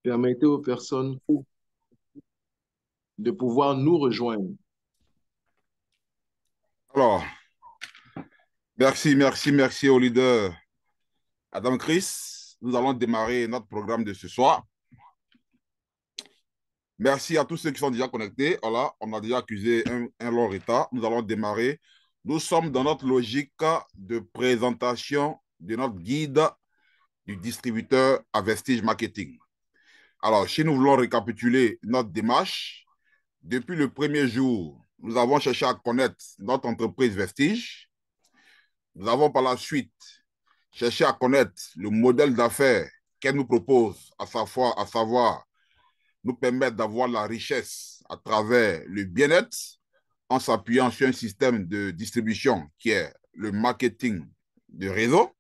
Permettez aux personnes de pouvoir nous rejoindre. Alors, merci au leader Adam Chris. Nous allons démarrer notre programme de ce soir. Merci à tous ceux qui sont déjà connectés. Voilà, on a déjà accusé un long retard. Nous allons démarrer. Nous sommes dans notre logique de présentation de notre guide du distributeur à Vestige Marketing. Alors, si nous voulons récapituler notre démarche, depuis le premier jour, nous avons cherché à connaître notre entreprise Vestige. Nous avons par la suite cherché à connaître le modèle d'affaires qu'elle nous propose, à savoir nous permettre d'avoir la richesse à travers le bien-être en s'appuyant sur un système de distribution qui est le marketing de réseau.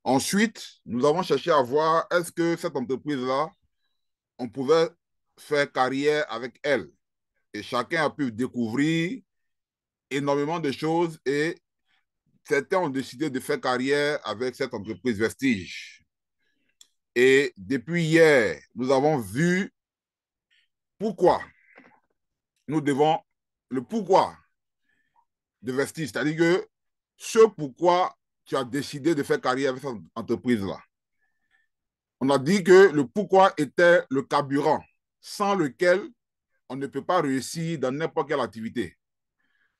Ensuite, nous avons cherché à voir est-ce que cette entreprise-là, on pouvait faire carrière avec elle. Et chacun a pu découvrir énormément de choses et certains ont décidé de faire carrière avec cette entreprise Vestige. Et depuis hier, nous avons vu pourquoi nous devons, le pourquoi de Vestige, c'est-à-dire que ce pourquoi tu as décidé de faire carrière avec cette entreprise-là. On a dit que le pourquoi était le carburant, sans lequel on ne peut pas réussir dans n'importe quelle activité.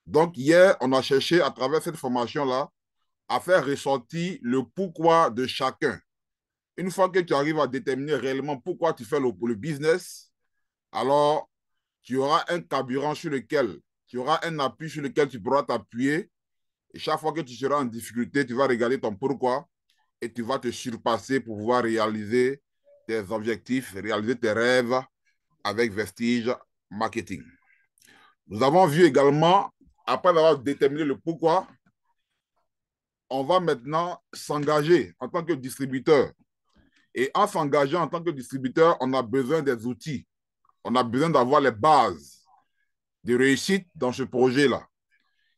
Donc hier, on a cherché à travers cette formation-là à faire ressortir le pourquoi de chacun. Une fois que tu arrives à déterminer réellement pourquoi tu fais le business, alors tu auras un carburant sur lequel, tu auras un appui sur lequel tu pourras t'appuyer. Et chaque fois que tu seras en difficulté, tu vas regarder ton pourquoi et tu vas te surpasser pour pouvoir réaliser tes objectifs, réaliser tes rêves avec Vestige Marketing. Nous avons vu également, après avoir déterminé le pourquoi, on va maintenant s'engager en tant que distributeur. Et en s'engageant en tant que distributeur, on a besoin des outils. On a besoin d'avoir les bases de réussite dans ce projet-là.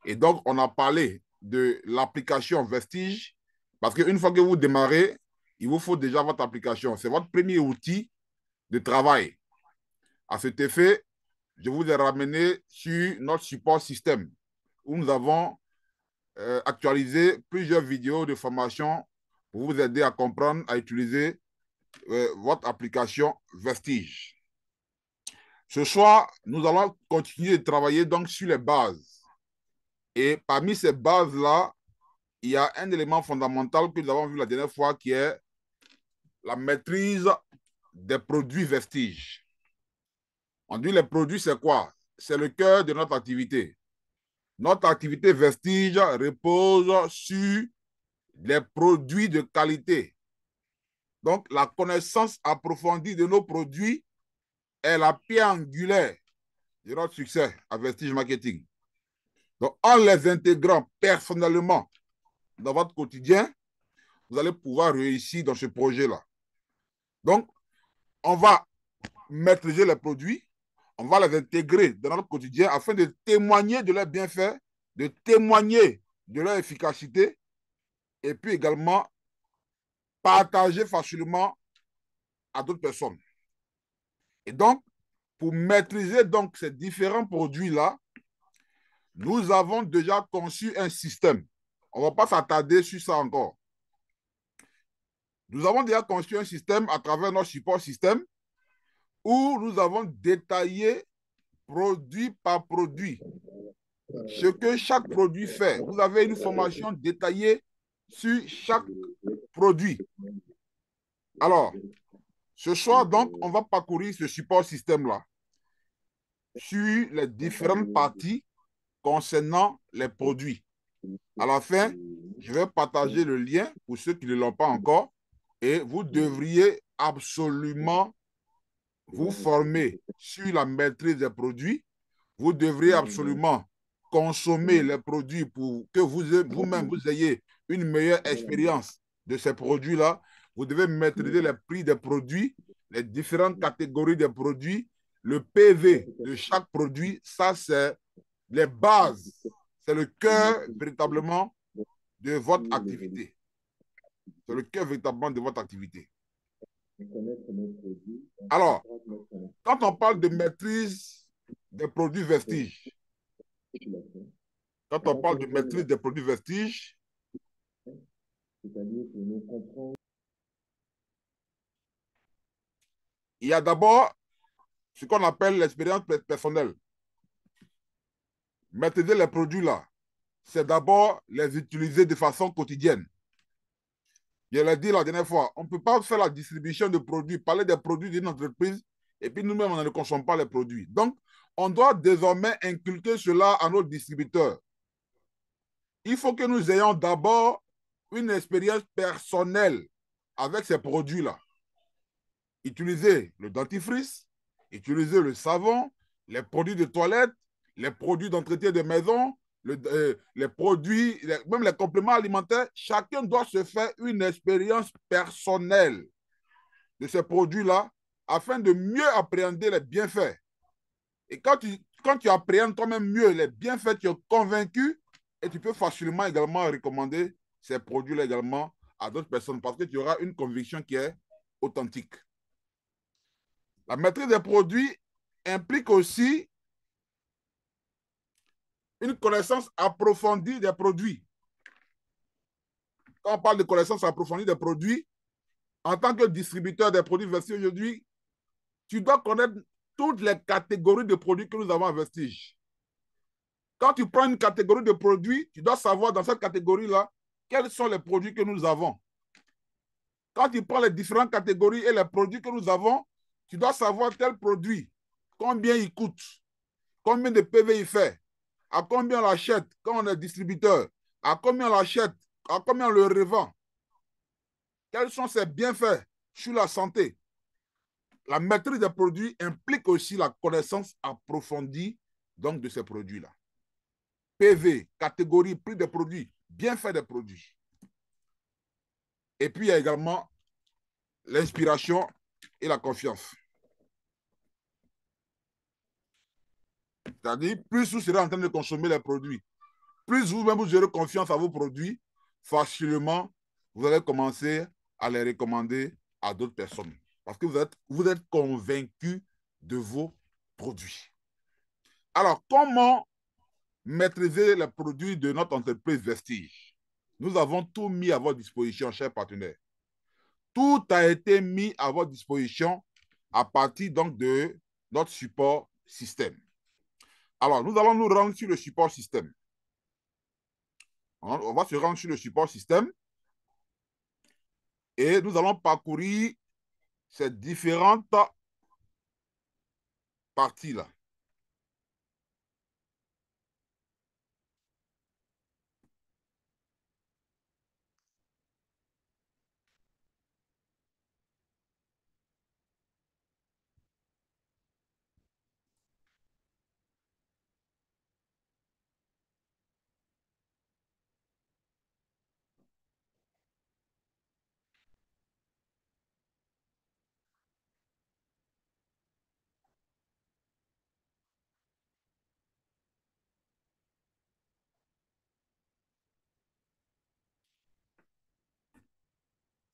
Et donc, on a parlé de l'application Vestige, parce qu'une fois que vous démarrez, il vous faut déjà votre application. C'est votre premier outil de travail. À cet effet, je vous ai ramené sur notre support système, où nous avons actualisé plusieurs vidéos de formation pour vous aider à comprendre, à utiliser votre application Vestige. Ce soir, nous allons continuer de travailler donc sur les bases. Et parmi ces bases-là, il y a un élément fondamental que nous avons vu la dernière fois qui est la maîtrise des produits Vestige. On dit les produits, c'est quoi? C'est le cœur de notre activité. Notre activité Vestige repose sur les produits de qualité. Donc, la connaissance approfondie de nos produits est la pierre angulaire de notre succès à Vestige Marketing. Donc, en les intégrant personnellement dans votre quotidien, vous allez pouvoir réussir dans ce projet-là. Donc, on va maîtriser les produits, on va les intégrer dans notre quotidien afin de témoigner de leurs bienfaits, de témoigner de leur efficacité et puis également partager facilement à d'autres personnes. Et donc, pour maîtriser donc ces différents produits-là, nous avons déjà conçu un système. On ne va pas s'attarder sur ça encore. Nous avons déjà conçu un système à travers notre support système où nous avons détaillé produit par produit ce que chaque produit fait. Vous avez une formation détaillée sur chaque produit. Alors, ce soir, donc, on va parcourir ce support système-là sur les différentes parties concernant les produits. À la fin, je vais partager le lien pour ceux qui ne l'ont pas encore et vous devriez absolument vous former sur la maîtrise des produits. Vous devriez absolument consommer les produits pour que vous-même vous ayez une meilleure expérience de ces produits-là. Vous devez maîtriser les prix des produits, les différentes catégories des produits, le PV de chaque produit. Ça, c'est les bases. C'est le cœur véritablement de votre activité. C'est le cœur véritablement de votre activité. Alors, quand on parle de maîtrise des produits vestiges, quand on parle de maîtrise des produits vestiges, il y a d'abord ce qu'on appelle l'expérience personnelle. Maîtriser les produits là, c'est d'abord les utiliser de façon quotidienne. Je l'ai dit la dernière fois, on ne peut pas faire la distribution de produits, parler des produits d'une entreprise et puis nous-mêmes, on ne consomme pas les produits. Donc, on doit désormais inculquer cela à nos distributeurs. Il faut que nous ayons d'abord une expérience personnelle avec ces produits-là. Utiliser le dentifrice, utiliser le savon, les produits de toilette, les produits d'entretien de maison, les produits, même les compléments alimentaires, chacun doit se faire une expérience personnelle de ces produits-là afin de mieux appréhender les bienfaits. Et quand tu appréhendes toi-même mieux les bienfaits, tu es convaincu et tu peux facilement également recommander ces produits-là également à d'autres personnes parce que tu auras une conviction qui est authentique. La maîtrise des produits implique aussi une connaissance approfondie des produits. Quand on parle de connaissance approfondie des produits, en tant que distributeur des produits Vestige aujourd'hui, tu dois connaître toutes les catégories de produits que nous avons à Vestige. Quand tu prends une catégorie de produits, tu dois savoir dans cette catégorie-là quels sont les produits que nous avons. Quand tu prends les différentes catégories et les produits que nous avons, tu dois savoir tel produit, combien il coûte, combien de PV il fait, à combien on l'achète quand on est distributeur, à combien on l'achète, à combien on le revend. Quels sont ses bienfaits sur la santé? La maîtrise des produits implique aussi la connaissance approfondie donc, de ces produits-là. PV, catégorie, prix des produits, bienfaits des produits. Et puis, il y a également l'inspiration et la confiance. C'est-à-dire, plus vous serez en train de consommer les produits, plus vous-même vous aurez confiance à vos produits, facilement, vous allez commencer à les recommander à d'autres personnes. Parce que vous êtes convaincu de vos produits. Alors, comment maîtriser les produits de notre entreprise Vestige? Nous avons tout mis à votre disposition, chers partenaires. Tout a été mis à votre disposition à partir donc de notre support système. Alors, nous allons nous rendre sur le support système. On va se rendre sur le support système et nous allons parcourir ces différentes parties-là.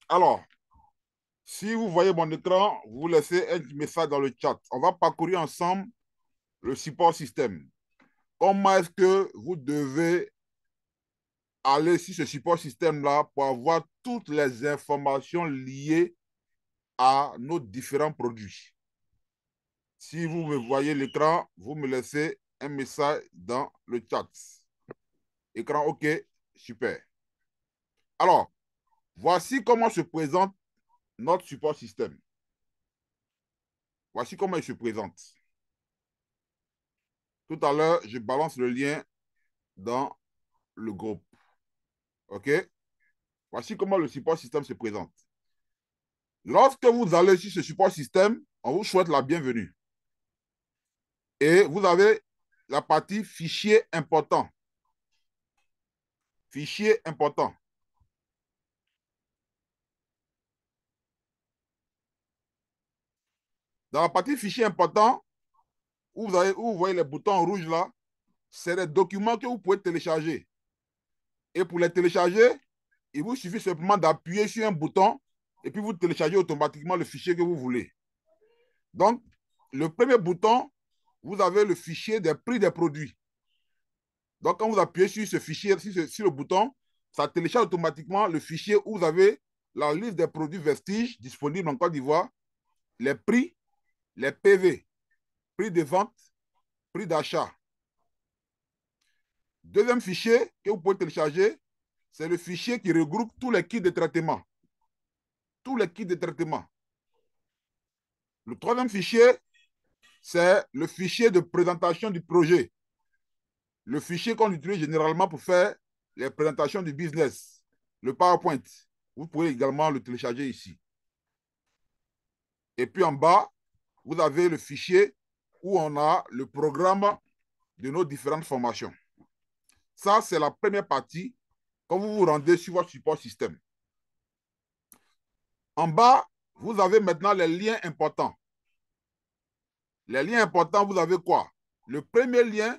Alors, si vous voyez mon écran, vous laissez un message dans le chat. On va parcourir ensemble le support système. Comment est-ce que vous devez aller sur ce support système-là pour avoir toutes les informations liées à nos différents produits? Si vous me voyez l'écran, vous me laissez un message dans le chat. Écran OK, super. Alors, voici comment se présente notre support système. Voici comment il se présente. Tout à l'heure, je balance le lien dans le groupe. OK? Voici comment le support système se présente. Lorsque vous allez sur ce support système, on vous souhaite la bienvenue. Et vous avez la partie fichier important. Fichier important. Dans la partie fichier important, où vous voyez les boutons rouges là, c'est les documents que vous pouvez télécharger. Et pour les télécharger, il vous suffit simplement d'appuyer sur un bouton et puis vous téléchargez automatiquement le fichier que vous voulez. Donc, le premier bouton, vous avez le fichier des prix des produits. Donc, quand vous appuyez sur ce fichier, sur le bouton, ça télécharge automatiquement le fichier où vous avez la liste des produits Vestige disponibles en Côte d'Ivoire, les prix, les PV, prix de vente, prix d'achat. Deuxième fichier que vous pouvez télécharger, c'est le fichier qui regroupe tous les kits de traitement. Tous les kits de traitement. Le troisième fichier, c'est le fichier de présentation du projet. Le fichier qu'on utilise généralement pour faire les présentations du business, le PowerPoint. Vous pouvez également le télécharger ici. Et puis en bas, vous avez le fichier où on a le programme de nos différentes formations. Ça, c'est la première partie quand vous vous rendez sur votre support système. En bas, vous avez maintenant les liens importants. Les liens importants, vous avez quoi? Le premier lien,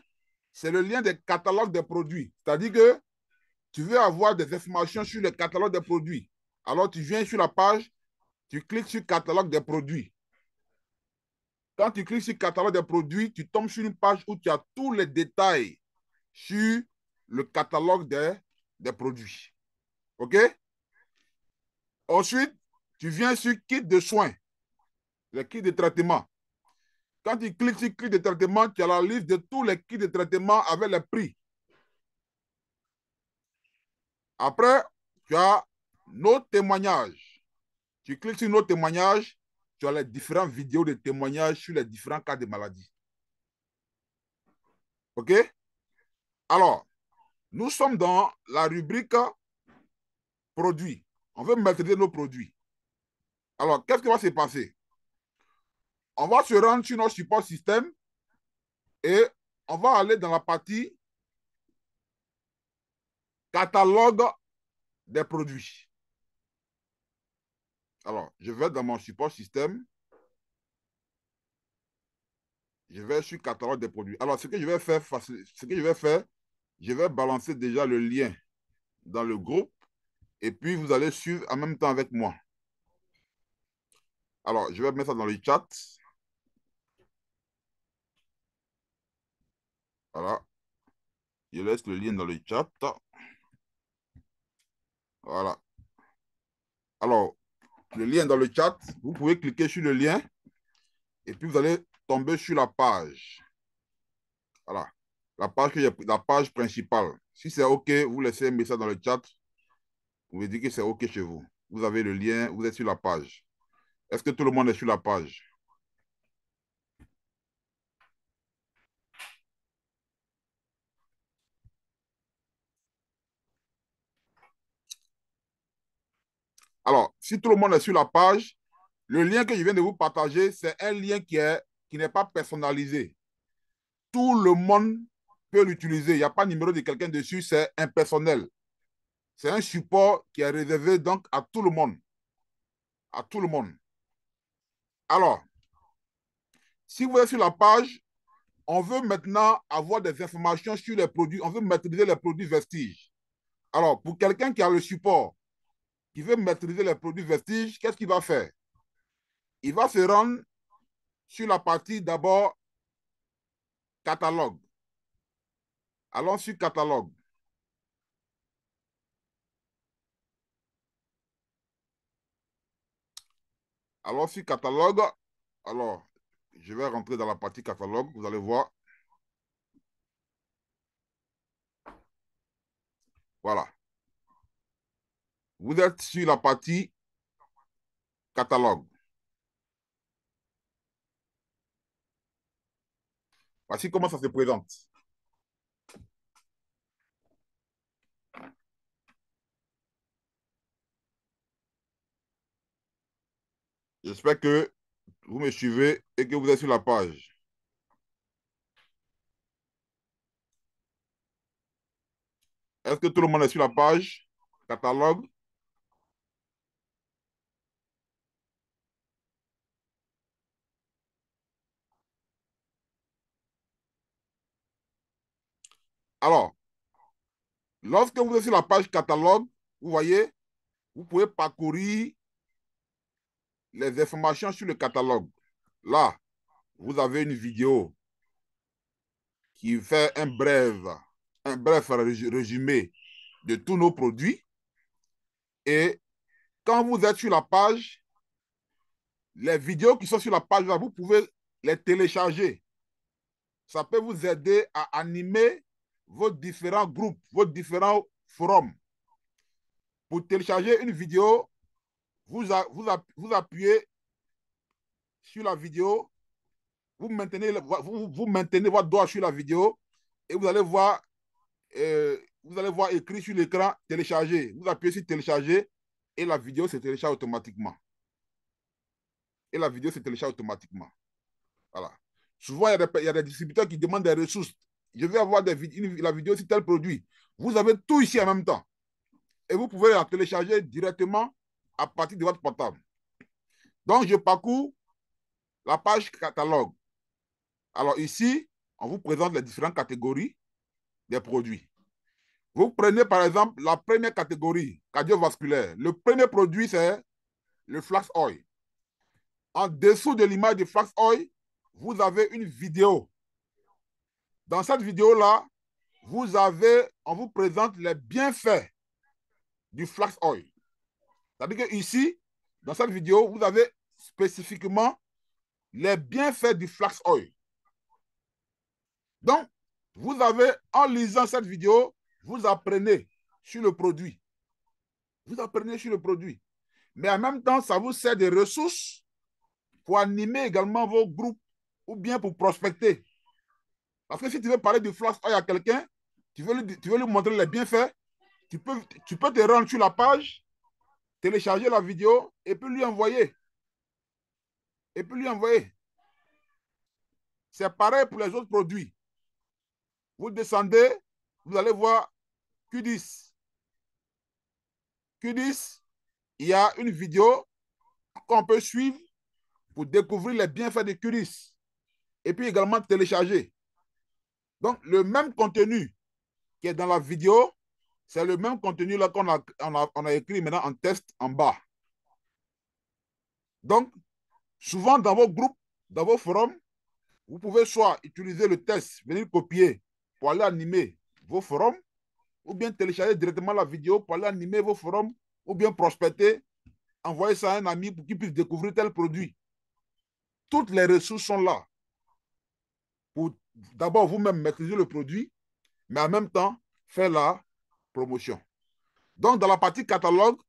c'est le lien des catalogues des produits. C'est-à-dire que tu veux avoir des informations sur le catalogue des produits. Alors, tu viens sur la page, tu cliques sur catalogue des produits. Quand tu cliques sur catalogue des produits, tu tombes sur une page où tu as tous les détails sur le catalogue des produits. OK? Ensuite, tu viens sur kit de soins, les kits de traitement. Quand tu cliques sur kit de traitement, tu as la liste de tous les kits de traitement avec les prix. Après, tu as nos témoignages. Tu cliques sur nos témoignages, tu as les différentes vidéos de témoignages sur les différents cas de maladie. OK? Alors, nous sommes dans la rubrique produits. On veut maîtriser nos produits. Alors, qu'est-ce qui va se passer? On va se rendre sur notre support système et on va aller dans la partie catalogue des produits. Alors, je vais dans mon support système. Je vais sur catalogue des produits. Alors, ce que je vais faire, je vais balancer déjà le lien dans le groupe et puis vous allez suivre en même temps avec moi. Alors, je vais mettre ça dans le chat. Voilà. Je laisse le lien dans le chat. Voilà. Alors, le lien dans le chat, vous pouvez cliquer sur le lien et puis vous allez tomber sur la page. Voilà. La page principale. Si c'est OK, vous laissez un message dans le chat. Vous me dites que c'est OK chez vous. Vous avez le lien, vous êtes sur la page. Est-ce que tout le monde est sur la page? Alors, si tout le monde est sur la page, le lien que je viens de vous partager, c'est un lien qui n'est pas personnalisé. Tout le monde peut l'utiliser. Il n'y a pas de numéro de quelqu'un dessus, c'est impersonnel. C'est un support qui est réservé donc à tout le monde. À tout le monde. Alors, si vous êtes sur la page, on veut maintenant avoir des informations sur les produits. On veut maîtriser les produits Vestige. Alors, pour quelqu'un qui a le support, qui veut maîtriser les produits Vestige, qu'est-ce qu'il va faire? Il va se rendre sur la partie d'abord catalogue. Allons sur catalogue. Alors, sur catalogue, alors, je vais rentrer dans la partie catalogue, vous allez voir. Voilà. Vous êtes sur la partie catalogue. Voici comment ça se présente. J'espère que vous me suivez et que vous êtes sur la page. Est-ce que tout le monde est sur la page catalogue? Alors, lorsque vous êtes sur la page catalogue, vous voyez, vous pouvez parcourir les informations sur le catalogue. Là, vous avez une vidéo qui fait un bref résumé de tous nos produits. Et quand vous êtes sur la page, les vidéos qui sont sur la page, là, vous pouvez les télécharger. Ça peut vous aider à animer vos différents groupes, vos différents forums. Pour télécharger une vidéo, vous appuyez sur la vidéo, vous maintenez votre doigt sur la vidéo et vous allez voir écrit sur l'écran télécharger. Vous appuyez sur télécharger et la vidéo se télécharge automatiquement. Et la vidéo se télécharge automatiquement. Voilà. Souvent, il y a des distributeurs qui demandent des ressources. Je vais avoir la vidéo sur tel produit. Vous avez tout ici en même temps. Et vous pouvez la télécharger directement à partir de votre portable. Donc, je parcours la page catalogue. Alors ici, on vous présente les différentes catégories des produits. Vous prenez par exemple la première catégorie, cardiovasculaire. Le premier produit, c'est le flax oil. En dessous de l'image du flax oil, vous avez une vidéo. Dans cette vidéo-là, on vous présente les bienfaits du flax oil. C'est-à-dire que ici, dans cette vidéo, vous avez spécifiquement les bienfaits du flax oil. Donc, en lisant cette vidéo, vous apprenez sur le produit. Vous apprenez sur le produit. Mais en même temps, ça vous sert de ressources pour animer également vos groupes ou bien pour prospecter. Parce que si tu veux parler du flash oil à quelqu'un, tu veux lui montrer les bienfaits, tu peux te rendre sur la page, télécharger la vidéo et puis lui envoyer. C'est pareil pour les autres produits. Vous descendez, vous allez voir Q10. Q10, il y a une vidéo qu'on peut suivre pour découvrir les bienfaits de Q10 et puis également télécharger. Donc, le même contenu qui est dans la vidéo, c'est le même contenu là qu'on a écrit maintenant en test en bas. Donc, souvent dans vos groupes, dans vos forums, vous pouvez soit utiliser le test, venir copier pour aller animer vos forums, ou bien télécharger directement la vidéo pour aller animer vos forums, ou bien prospecter, envoyer ça à un ami pour qu'il puisse découvrir tel produit. Toutes les ressources sont là pour d'abord vous-même maîtriser le produit, mais en même temps faire la promotion. Donc, dans la partie catalogue,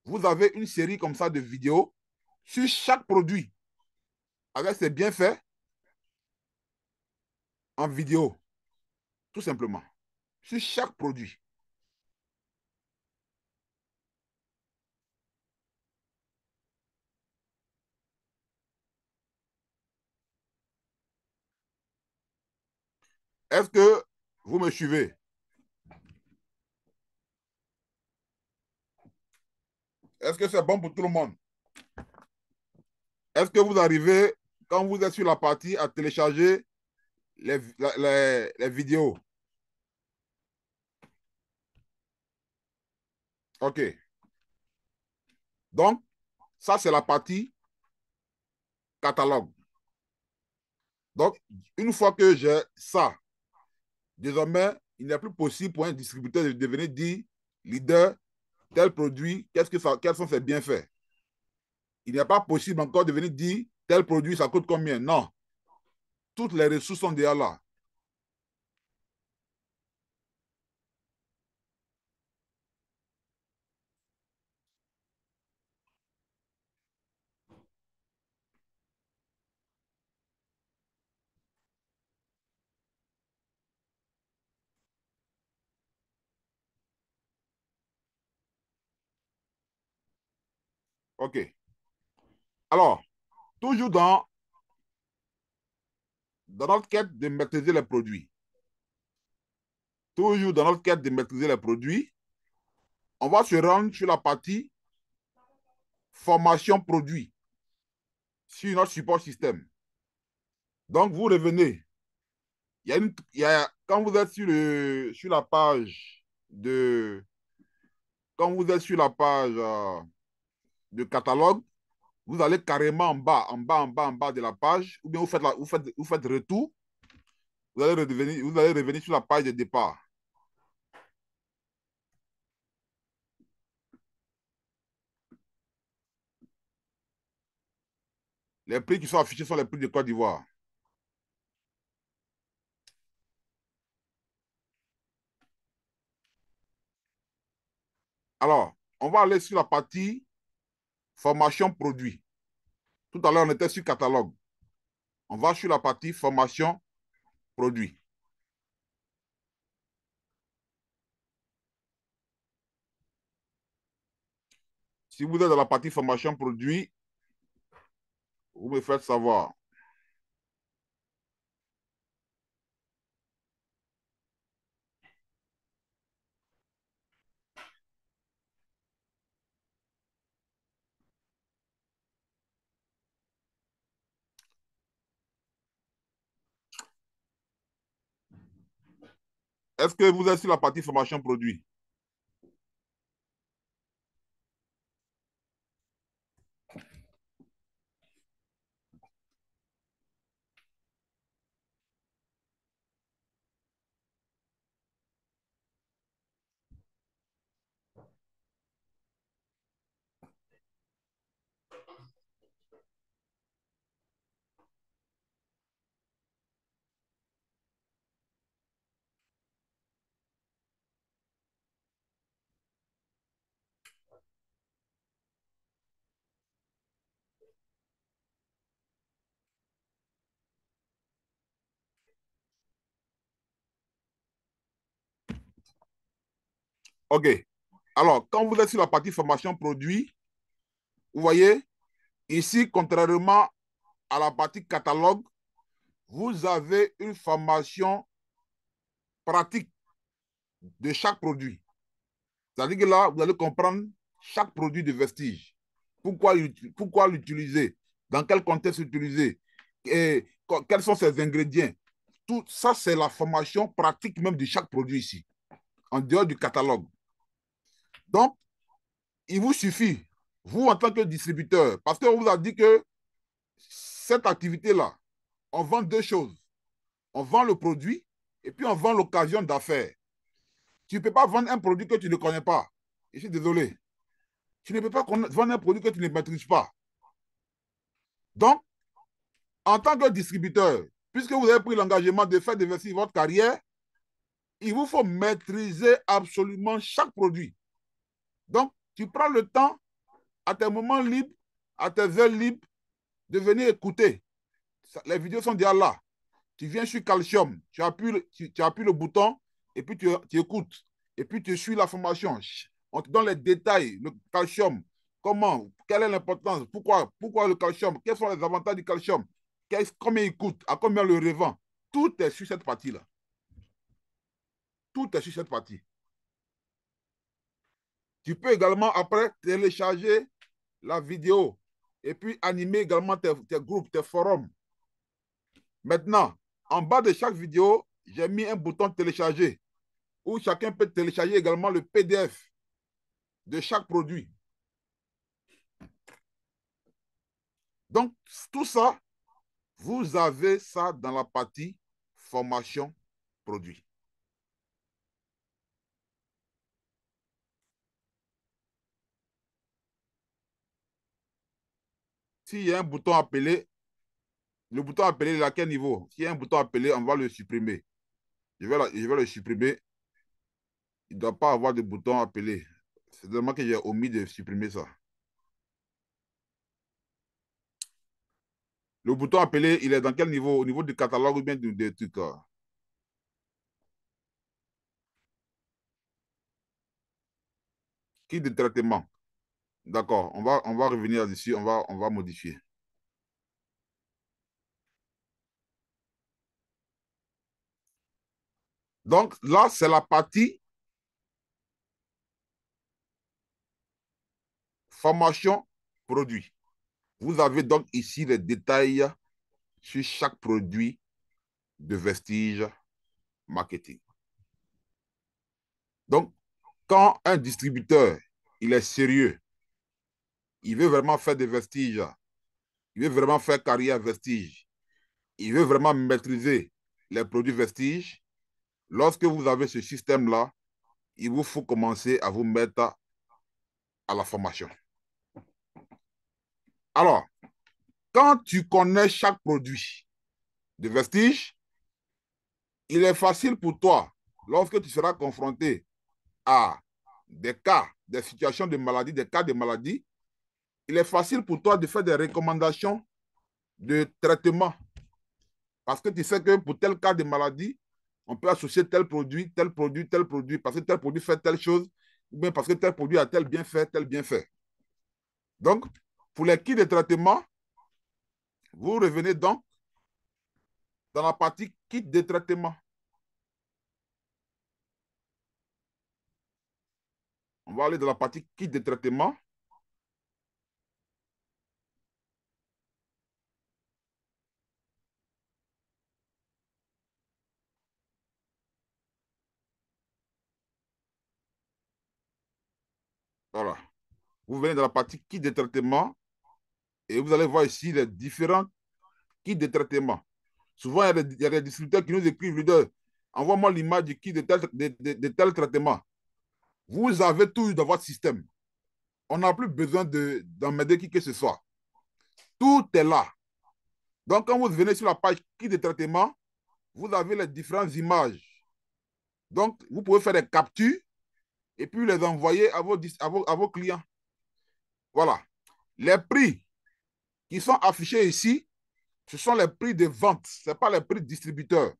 vous avez une série comme ça de vidéos sur chaque produit avec ses bienfaits en vidéo, tout simplement, sur chaque produit. Est-ce que vous me suivez? Est-ce que c'est bon pour tout le monde? Est-ce que vous arrivez, quand vous êtes sur la partie, à télécharger les vidéos? OK. Donc, ça, c'est la partie catalogue. Donc, une fois que j'ai ça, désormais, il n'est plus possible pour un distributeur de devenir dit leader, tel produit, quels sont ses bienfaits. Il n'est pas possible encore de venir dire tel produit, ça coûte combien. Non. Toutes les ressources sont déjà là. OK. Alors, toujours dans notre quête de maîtriser les produits, on va se rendre sur la partie formation produit sur notre support système. Donc, vous revenez. Quand vous êtes sur la page de, quand vous êtes sur la page de catalogue, vous allez carrément en bas, en bas, en bas, en bas de la page, ou bien vous faites retour, vous allez revenir sur la page de départ. Les prix qui sont affichés sont les prix de Côte d'Ivoire. Alors, on va aller sur la partie formation produit. Tout à l'heure, on était sur catalogue. On va sur la partie formation produit. Si vous êtes dans la partie formation produit, vous me faites savoir. Est-ce que vous êtes sur la partie formation produit? OK. Alors, quand vous êtes sur la partie formation produit, vous voyez, ici, contrairement à la partie catalogue, vous avez une formation pratique de chaque produit. C'est-à-dire que là, vous allez comprendre chaque produit de Vestige. Pourquoi l'utiliser? Dans quel contexte l'utiliser? Et quels sont ses ingrédients? Tout ça, c'est la formation pratique même de chaque produit ici, en dehors du catalogue. Donc, il vous suffit, vous en tant que distributeur, parce qu'on vous a dit que cette activité-là, on vend deux choses. On vend le produit et puis on vend l'occasion d'affaires. Tu ne peux pas vendre un produit que tu ne connais pas. Je suis désolé. Tu ne peux pas vendre un produit que tu ne maîtrises pas. Donc, en tant que distributeur, puisque vous avez pris l'engagement de faire diversifier votre carrière, il vous faut maîtriser absolument chaque produit. Donc, tu prends le temps, à tes moments libres, à tes heures libres, de venir écouter. Les vidéos sont déjà là. Tu viens sur Calcium, tu appuies le bouton et puis tu écoutes. Et puis tu suis la formation. On te donne les détails, le calcium, comment, quelle est l'importance, pourquoi le calcium, quels sont les avantages du calcium, combien il coûte, à combien le revend. Tout est sur cette partie-là. Tout est sur cette partie. Tu peux également après télécharger la vidéo et puis animer également tes groupes, tes forums. Maintenant, en bas de chaque vidéo, j'ai mis un bouton télécharger où chacun peut télécharger également le PDF de chaque produit. Donc, tout ça, vous avez ça dans la partie formation produit. S'il y a un bouton appelé, le bouton appelé est à quel niveau? S'il y a un bouton appelé, on va le supprimer. Je vais le supprimer. Il ne doit pas avoir de bouton appelé. C'est vraiment que j'ai omis de supprimer ça. Le bouton appelé, il est dans quel niveau? Au niveau du catalogue ou bien des trucs? Qui de traitement? D'accord, on va revenir dessus, on va modifier. Donc là, c'est la partie formation produit. Vous avez donc ici les détails sur chaque produit de Vestige Marketing. Donc, quand un distributeur, il est sérieux, il veut vraiment faire des vestiges, il veut vraiment faire carrière vestige, il veut vraiment maîtriser les produits vestiges, lorsque vous avez ce système-là, il vous faut commencer à vous mettre à la formation. Alors, quand tu connais chaque produit de vestige, il est facile pour toi, lorsque tu seras confronté à des cas, des situations de maladie, des cas de maladie, il est facile pour toi de faire des recommandations de traitement. Parce que tu sais que pour tel cas de maladie, on peut associer tel produit, tel produit, tel produit, parce que tel produit fait telle chose, ou bien parce que tel produit a tel bienfait, tel bienfait. Donc, pour les kits de traitement, vous revenez donc dans la partie kit de traitement. On va aller dans la partie kit de traitement. Voilà. Vous venez dans la partie kit de traitement et vous allez voir ici les différents kits de traitement. Souvent, il y a des distributeurs qui nous écrivent, leader, envoie-moi l'image du kit de tel traitement. Vous avez tout dans votre système. On n'a plus besoin d'emmerder qui que ce soit. Tout est là. Donc, quand vous venez sur la page kit de traitement, vous avez les différentes images. Donc, vous pouvez faire des captures et puis les envoyer à vos clients. Voilà. Les prix qui sont affichés ici, ce sont les prix de vente. Ce n'est pas les prix de distributeur.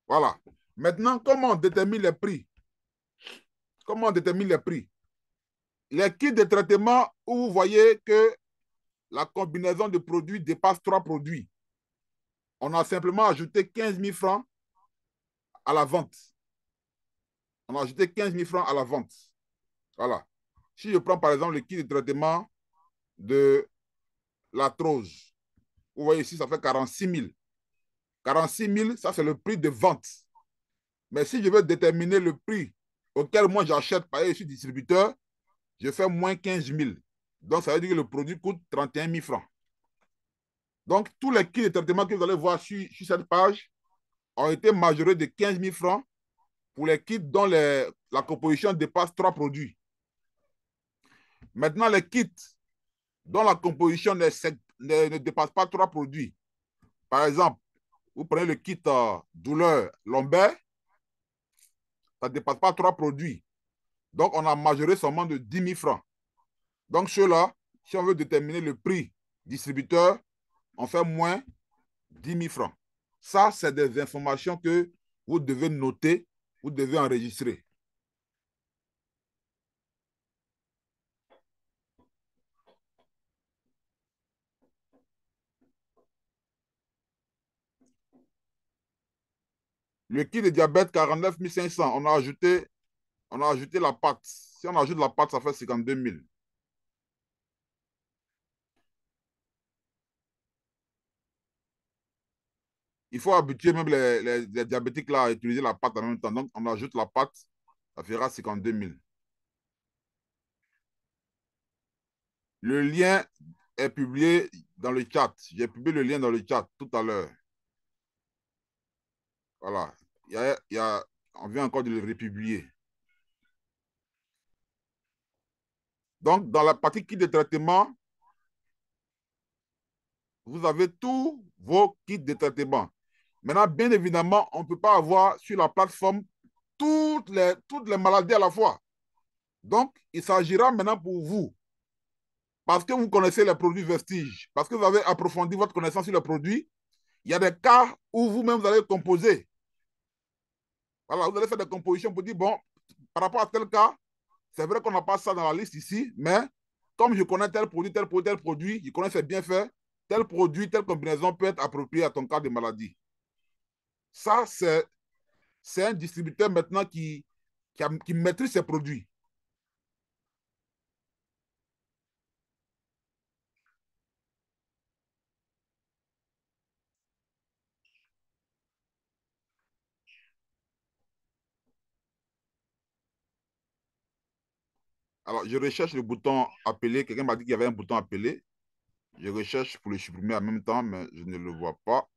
Voilà. Maintenant, comment on détermine les prix? Comment on détermine les prix? Les kits de traitement où vous voyez que la combinaison de produits dépasse 3 produits. On a simplement ajouté 15 000 francs à la vente. On a ajouté 15 000 francs à la vente. Voilà. Si je prends par exemple le kit de traitement de l'arthrose, vous voyez ici, ça fait 46 000. 46 000, ça c'est le prix de vente. Mais si je veux déterminer le prix auquel moi j'achète, par exemple, je suis distributeur, je fais moins 15 000. Donc ça veut dire que le produit coûte 31 000 francs. Donc tous les kits de traitement que vous allez voir sur cette page ont été majorés de 15 000 francs pour les kits dont la composition dépasse 3 produits. Maintenant, les kits dont la composition ne dépasse pas 3 produits, par exemple, vous prenez le kit douleur lombaire, ça ne dépasse pas 3 produits. Donc, on a majoré seulement de 10 000 francs. Donc, ceux-là, si on veut déterminer le prix distributeur, on fait moins 10 000 francs. Ça, c'est des informations que vous devez noter, vous devez enregistrer. Le kit de diabète, 49 500, on a ajouté la pâte. Si on ajoute la pâte, ça fait 52 000. Il faut habituer même les diabétiques là à utiliser la pâte en même temps. Donc, on ajoute la pâte, ça fera 52 000. Le lien est publié dans le chat. J'ai publié le lien dans le chat tout à l'heure. Voilà. On vient encore de le republier. Donc, dans la partie kit de traitement, vous avez tous vos kits de traitement. Maintenant, bien évidemment, on ne peut pas avoir sur la plateforme toutes les maladies à la fois. Donc, il s'agira maintenant pour vous, parce que vous connaissez les produits vestiges, parce que vous avez approfondi votre connaissance sur les produits, il y a des cas où vous-même vous allez composer. Voilà, vous allez faire des compositions pour dire, bon, par rapport à tel cas, c'est vrai qu'on n'a pas ça dans la liste ici, mais comme je connais tel produit, tel produit, tel produit, je connais ses bienfaits, tel produit, telle combinaison peut être appropriée à ton cas de maladie. Ça, c'est un distributeur maintenant qui maîtrise ses produits. Alors, je recherche le bouton appeler. Quelqu'un m'a dit qu'il y avait un bouton appeler. Je recherche pour le supprimer en même temps, mais je ne le vois pas.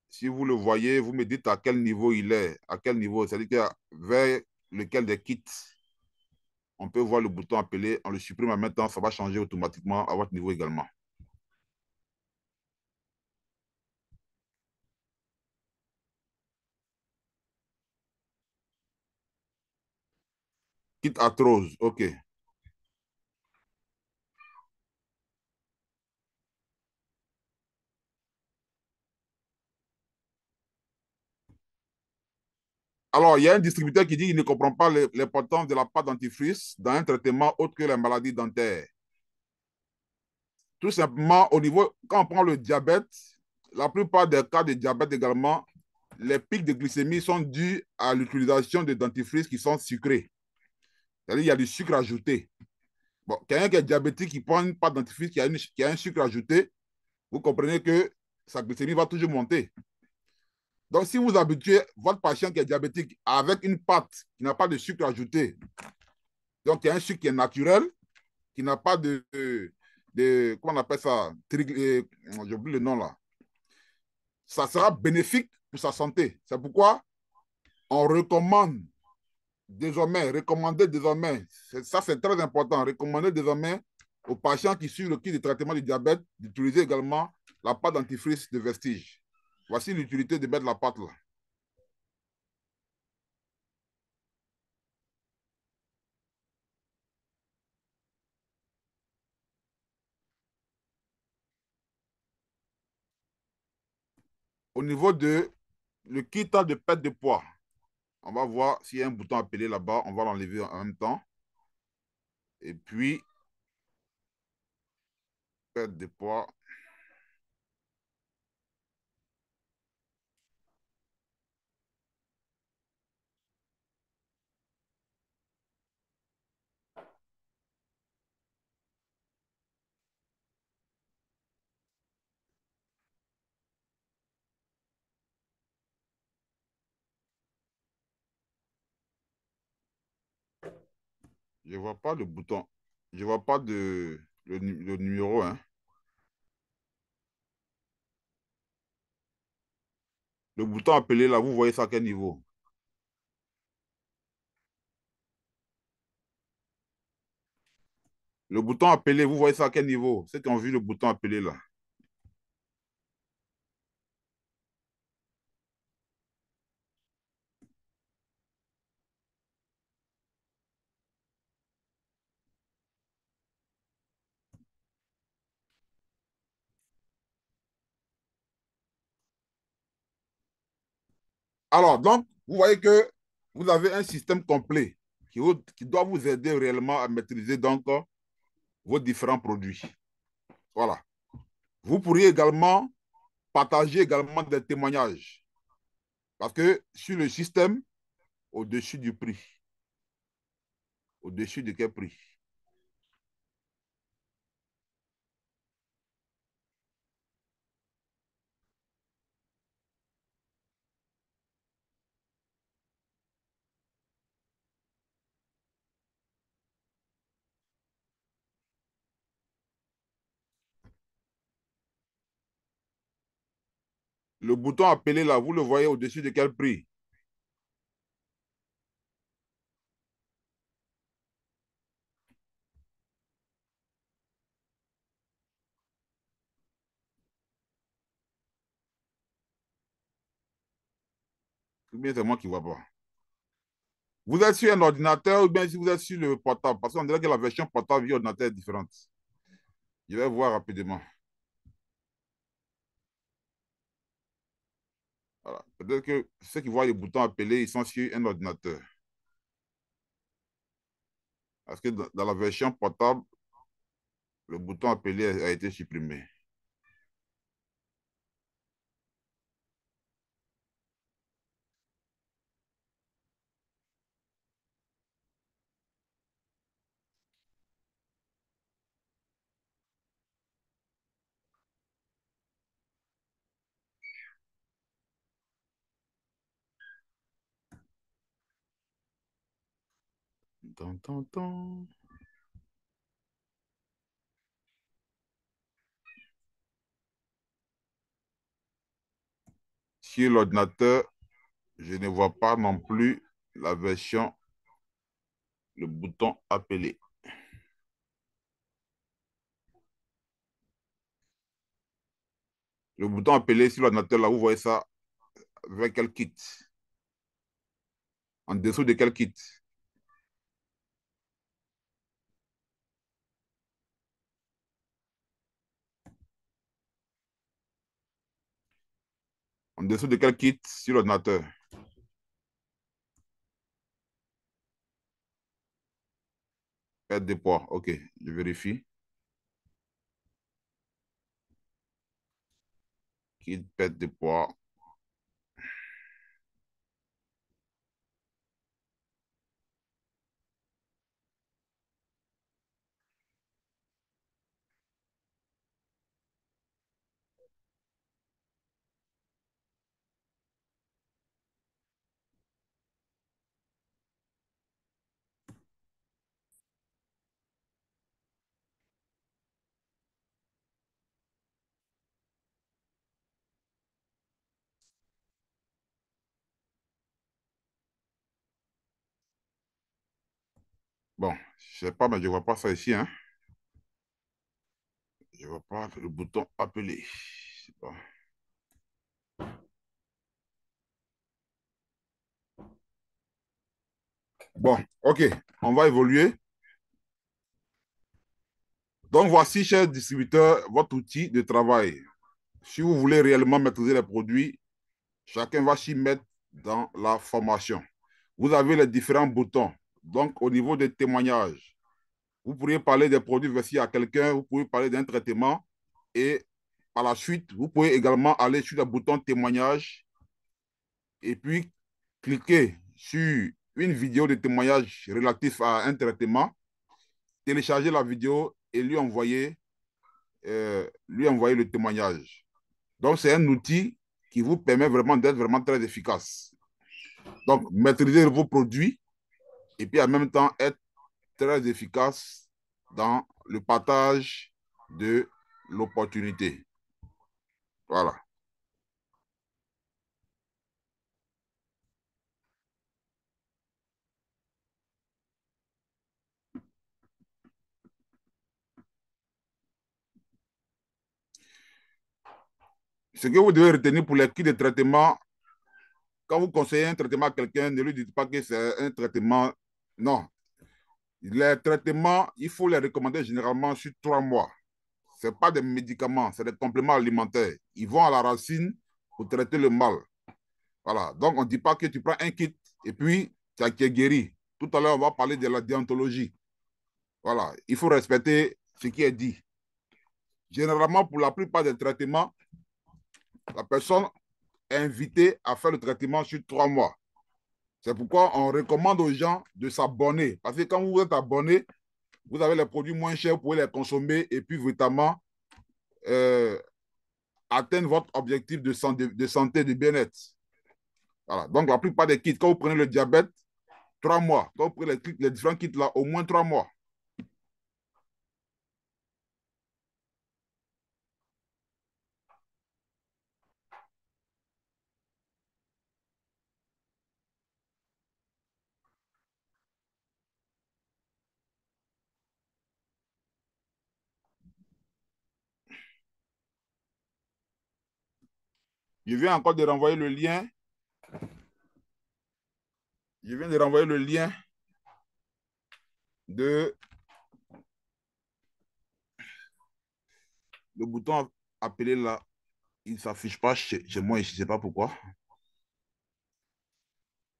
Si vous le voyez, vous me dites à quel niveau il est. À quel niveau, c'est-à-dire vers lequel des kits on peut voir le bouton appeler. On le supprime en même temps, ça va changer automatiquement à votre niveau également. Kit arthrose, OK. Alors, il y a un distributeur qui dit qu'il ne comprend pas l'importance de la pâte dentifrice dans un traitement autre que les maladies dentaires. Tout simplement, au niveau, quand on prend le diabète, la plupart des cas de diabète également, les pics de glycémie sont dus à l'utilisation de dentifrices qui sont sucrés. C'est-à-dire qu'il y a du sucre ajouté. Bon, quelqu'un qui est diabétique, qui prend une pâte dentifrice qui a un sucre ajouté, vous comprenez que sa glycémie va toujours monter. Donc, si vous habituez votre patient qui est diabétique avec une pâte qui n'a pas de sucre ajouté, donc il y a un sucre qui est naturel, qui n'a pas comment on appelle ça, j'oublie le nom là, ça sera bénéfique pour sa santé. C'est pourquoi on recommande recommander désormais, ça c'est très important, recommander désormais aux patients qui suivent le kit de traitement du diabète d'utiliser également la pâte dentifrice de Vestige. Voici l'utilité de mettre la pâte là. Au niveau de le kit de perte de poids, on va voir s'il y a un bouton appelé là-bas, on va l'enlever en même temps. Et puis, perte de poids. Je ne vois pas le bouton. Je ne vois pas le numéro, hein. Le bouton appelé là, vous voyez ça à quel niveau? Le bouton appelé, vous voyez ça à quel niveau? Ceux qui ont vu le bouton appelé là. Alors, donc, vous voyez que vous avez un système complet qui doit vous aider réellement à maîtriser donc vos différents produits. Voilà. Vous pourriez également partager également des témoignages parce que sur le système, au-dessus du prix, au-dessus de quel prix? Le bouton appelé là, vous le voyez au-dessus de quel prix? Ou bien c'est moi qui ne vois pas. Vous êtes sur un ordinateur ou bien si vous êtes sur le portable? Parce qu'on dirait que la version portable et ordinateur est différente. Je vais voir rapidement. Voilà. Peut-être que ceux qui voient les boutons appelés, ils sont sur un ordinateur. Parce que dans la version portable, le bouton appelé a été supprimé. Tan, tan, tan. Sur l'ordinateur, je ne vois pas non plus la version, le bouton appeler. Le bouton appeler sur l'ordinateur, là, vous voyez ça avec quel kit? En dessous de quel kit? En dessous de quel kit sur l'ordinateur? Perte de poids. OK, je vérifie. Kit perte de poids. Bon, je ne sais pas, mais je ne vois pas ça ici. Hein. Je ne vois pas le bouton appeler. Je sais pas. Bon, OK, on va évoluer. Donc, voici, chers distributeurs, votre outil de travail. Si vous voulez réellement maîtriser les produits, chacun va s'y mettre dans la formation. Vous avez les différents boutons. Donc, au niveau des témoignages, vous pourriez parler des produits versés à quelqu'un, vous pouvez parler d'un traitement et par la suite, vous pouvez également aller sur le bouton témoignage et puis cliquer sur une vidéo de témoignage relatif à un traitement, télécharger la vidéo et lui envoyer le témoignage. Donc, c'est un outil qui vous permet vraiment d'être vraiment très efficace. Donc, maîtriser vos produits et puis en même temps être très efficace dans le partage de l'opportunité. Voilà. Ce que vous devez retenir pour les kits de traitement, quand vous conseillez un traitement à quelqu'un, ne lui dites pas que c'est un traitement. Non. Les traitements, il faut les recommander généralement sur 3 mois. Ce pas des médicaments, c'est des compléments alimentaires. Ils vont à la racine pour traiter le mal. Voilà. Donc, on ne dit pas que tu prends un kit et puis tu es guéri. Tout à l'heure, on va parler de la déontologie. Voilà. Il faut respecter ce qui est dit. Généralement, pour la plupart des traitements, la personne est invitée à faire le traitement sur 3 mois. C'est pourquoi on recommande aux gens de s'abonner. Parce que quand vous êtes abonné, vous avez les produits moins chers, vous pouvez les consommer et puis véritablement euh, atteindre votre objectif de santé, de bien-être. Voilà. Donc, la plupart des kits, quand vous prenez le diabète, 3 mois. Quand vous prenez les différents kits là, au moins 3 mois. Je viens encore de renvoyer le lien. Je viens de renvoyer le lien de le bouton appelé là. Il ne s'affiche pas chez moi, je ne sais pas pourquoi.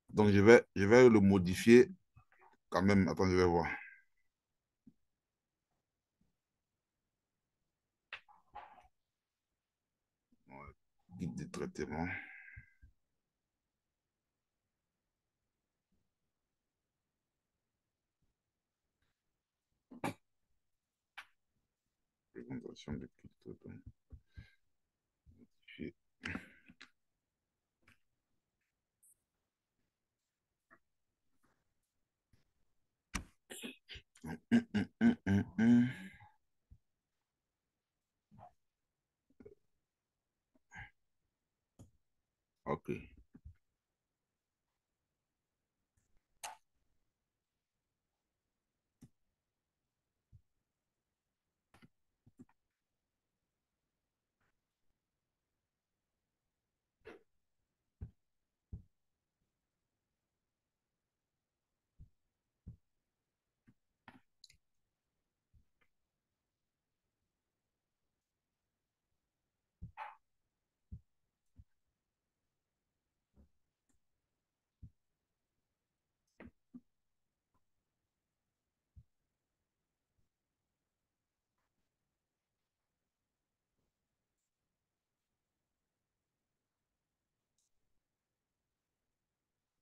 Donc, je vais le modifier quand même. Attends, je vais voir. Guide de traitement. Présentation de guide de traitement. OK.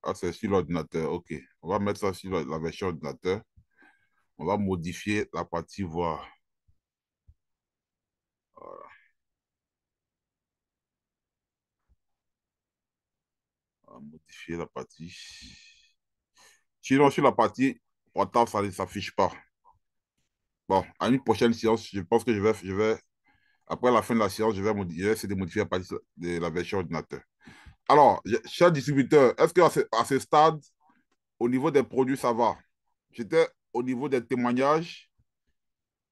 Ah, c'est sur l'ordinateur. OK. On va mettre ça sur la version ordinateur. On va modifier la partie voir. Voilà. On va modifier la partie. Sinon, sur la partie portable, ça ne s'affiche pas. Bon, à une prochaine séance, je pense que après la fin de la séance, je vais essayer de modifier la partie de la version ordinateur. Alors, cher distributeur, est-ce qu'à ce stade, au niveau des produits, ça va? J'étais au niveau des témoignages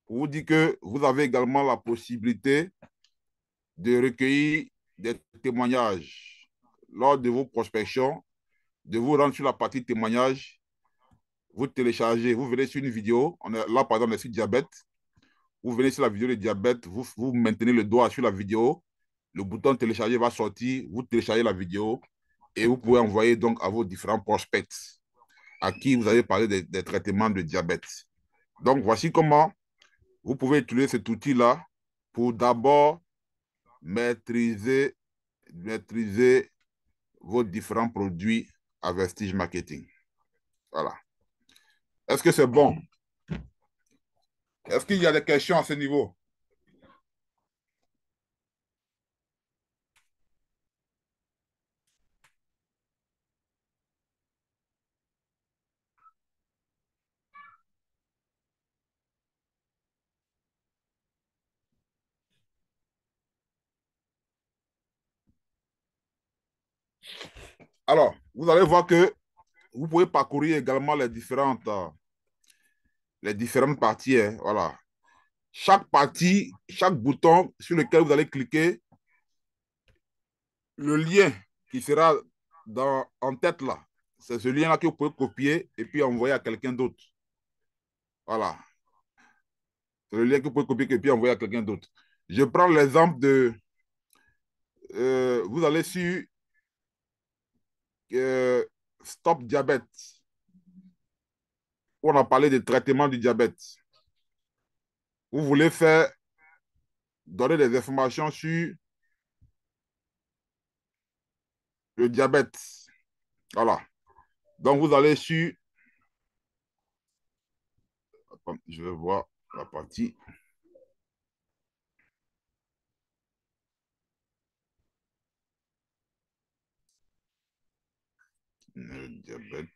pour vous dire que vous avez également la possibilité de recueillir des témoignages lors de vos prospections, de vous rendre sur la partie témoignages, vous téléchargez, vous venez sur une vidéo, on est là par exemple, on est sur diabète, vous venez sur la vidéo de diabète, vous maintenez le doigt sur la vidéo, le bouton télécharger va sortir, vous téléchargez la vidéo et vous pouvez envoyer donc à vos différents prospects à qui vous avez parlé des traitements de diabète. Donc, voici comment vous pouvez utiliser cet outil-là pour d'abord maîtriser vos différents produits à Vestige Marketing. Voilà. Est-ce que c'est bon? Est-ce qu'il y a des questions à ce niveau? Alors, vous allez voir que vous pouvez parcourir également les différentes parties. Hein, voilà. Chaque partie, chaque bouton sur lequel vous allez cliquer, le lien qui sera en tête là, c'est ce lien-là que vous pouvez copier et puis envoyer à quelqu'un d'autre. Voilà. C'est le lien que vous pouvez copier et puis envoyer à quelqu'un d'autre. Je prends l'exemple de... vous allez sur Stop Diabète. On a parlé de traitement du diabète. Vous voulez donner des informations sur le diabète. Voilà. Donc, vous allez sur... Attends, je vais voir la partie. Le diabète.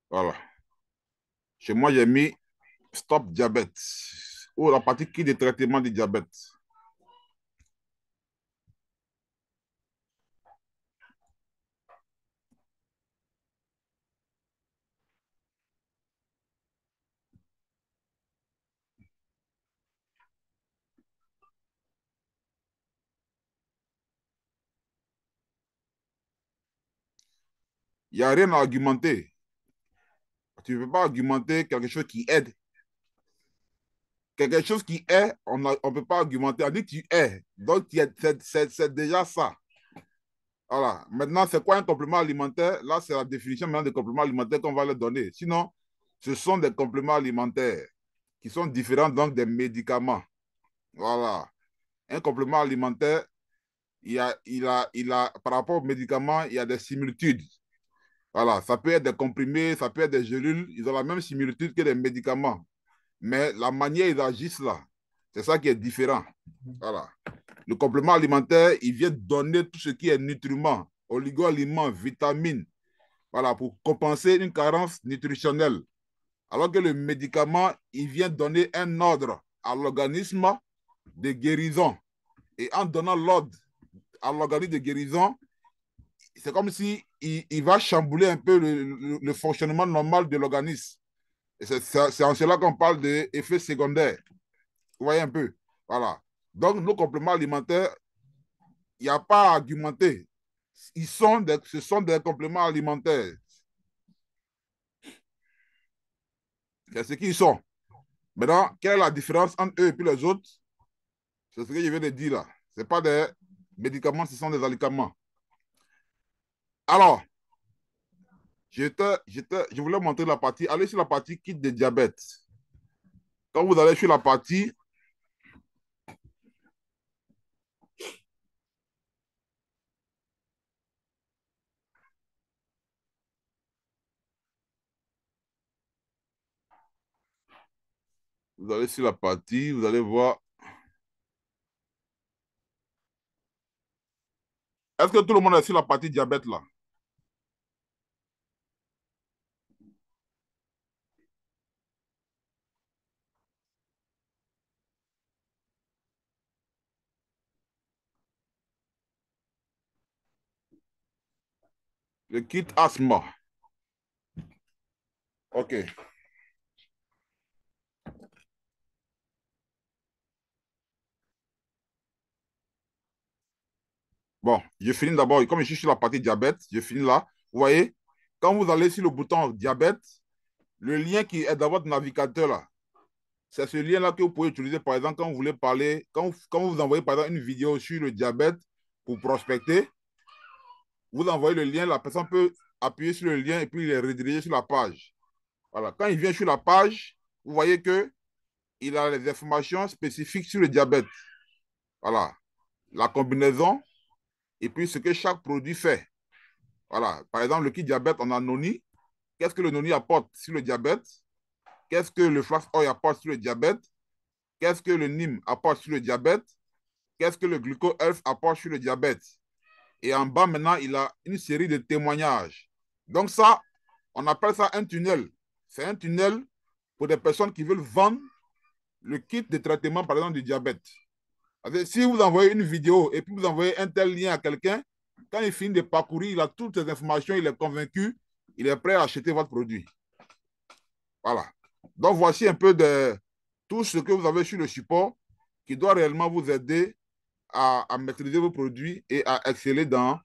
Voilà. Chez moi, j'ai mis Stop Diabète. Ou la partie qui de traitement du diabète. Il n'y a rien à argumenter. Tu ne peux pas argumenter quelque chose qui aide. Quelque chose qui est, on ne peut pas argumenter. On dit que tu es. Donc, c'est déjà ça. Voilà. Maintenant, c'est quoi un complément alimentaire? Là, c'est la définition maintenant de complément alimentaire qu'on va leur donner. Sinon, ce sont des compléments alimentaires qui sont différents donc des médicaments. Voilà. Un complément alimentaire, par rapport aux médicaments, il y a des similitudes. Voilà. Ça peut être des comprimés, ça peut être des gélules. Ils ont la même similitude que les médicaments. Mais la manière ils agissent là, c'est ça qui est différent. Voilà. Le complément alimentaire, il vient donner tout ce qui est nutriments, oligo-aliments, vitamines, voilà, pour compenser une carence nutritionnelle. Alors que le médicament, il vient donner un ordre à l'organisme de guérison. Et en donnant l'ordre à l'organisme de guérison, c'est comme si il va chambouler un peu le fonctionnement normal de l'organisme. Et c'est en cela qu'on parle d'effets secondaires. Vous voyez un peu? Voilà. Donc, nos compléments alimentaires, il n'y a pas à argumenter. Ce sont des compléments alimentaires. C'est ce qu'ils sont. Maintenant, quelle est la différence entre eux et puis les autres? C'est ce que je viens de dire là. Ce n'est pas des médicaments, ce sont des aliments. Alors, je voulais montrer la partie. Allez sur la partie kit de diabète. Quand vous allez sur la partie, vous allez sur la partie, vous allez voir. Est-ce que tout le monde est sur la partie diabète là? Le kit asthme. OK. Bon, je finis d'abord. Comme je suis sur la partie diabète, je finis là. Vous voyez, quand vous allez sur le bouton diabète, le lien qui est dans votre navigateur là, c'est ce lien-là que vous pouvez utiliser, par exemple, quand vous voulez parler, quand vous envoyez, par exemple, une vidéo sur le diabète pour prospecter, vous envoyez le lien, la personne peut appuyer sur le lien et puis il est redirigé sur la page. Voilà. Quand il vient sur la page, vous voyez qu'il a les informations spécifiques sur le diabète. Voilà. La combinaison et puis ce que chaque produit fait. Voilà. Par exemple, le kit diabète, on a noni. Qu'est-ce que le noni apporte sur le diabète? Qu'est-ce que le flax oil apporte sur le diabète? Qu'est-ce que le Nîmes apporte sur le diabète? Qu'est-ce que le Gluco Health apporte sur le diabète? Et en bas, maintenant, il a une série de témoignages. Donc ça, on appelle ça un tunnel. C'est un tunnel pour des personnes qui veulent vendre le kit de traitement, par exemple, du diabète. Si vous envoyez une vidéo et puis vous envoyez un tel lien à quelqu'un, quand il finit de parcourir, il a toutes les informations, il est convaincu, il est prêt à acheter votre produit. Voilà. Donc, voici un peu de tout ce que vous avez sur le support qui doit réellement vous aider à maîtriser vos produits et à exceller dans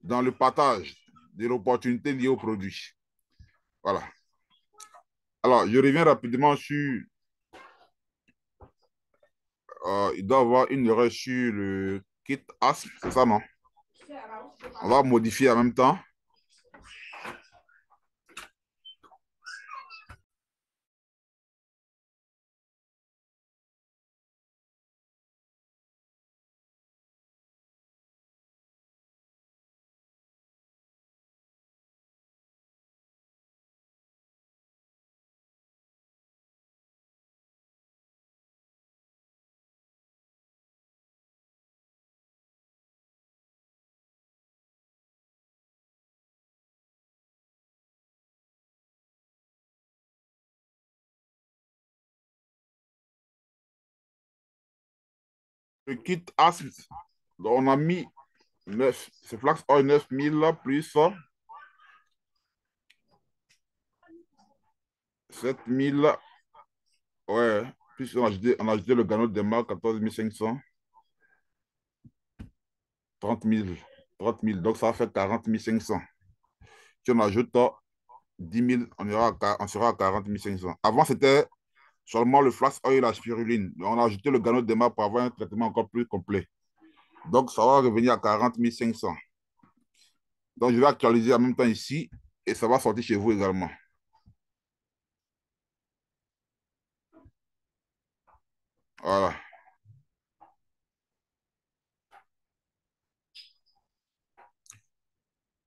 le partage de l'opportunité liée aux produits. Voilà. Alors, je reviens rapidement sur... il doit y avoir une erreur sur le kit ASP, c'est ça, non? On va modifier en même temps. Le kit ASP, on a mis 9, c'est Flax Oil 9000 plus 7000, ouais, plus on a ajouté le Gano de marque 14 500, 30 000, 30 000, donc ça fait 40 500. Si on ajoute 10 000, on sera à 40 500. Avant, c'était seulement le flax oil et la spiruline. On a ajouté le Gano de marque pour avoir un traitement encore plus complet. Donc, ça va revenir à 40 500. Donc, je vais actualiser en même temps ici et ça va sortir chez vous également. Voilà.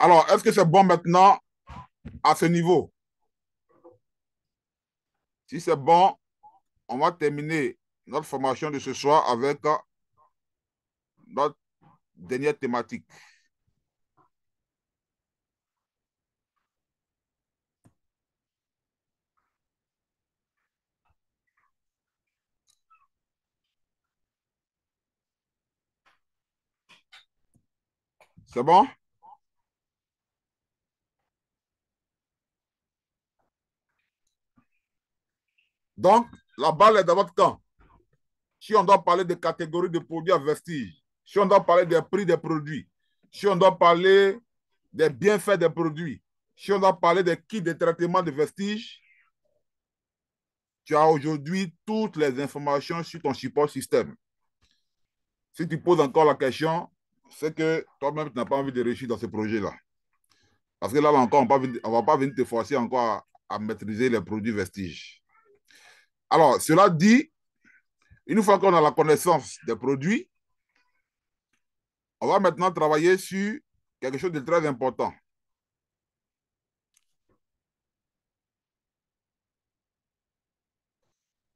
Alors, est-ce que c'est bon maintenant à ce niveau? Si c'est bon, on va terminer notre formation de ce soir avec notre dernière thématique. C'est bon? Donc, la balle est dans votre camp. Si on doit parler de catégories de produits à vestige, si on doit parler des prix des produits, si on doit parler des bienfaits des produits, si on doit parler des kits de traitement de vestiges, tu as aujourd'hui toutes les informations sur ton support système. Si tu poses encore la question, c'est que toi-même, tu n'as pas envie de réussir dans ce projet-là. Parce que là encore, on ne va pas venir te forcer encore à maîtriser les produits vestiges. Alors, cela dit, une fois qu'on a la connaissance des produits, on va maintenant travailler sur quelque chose de très important.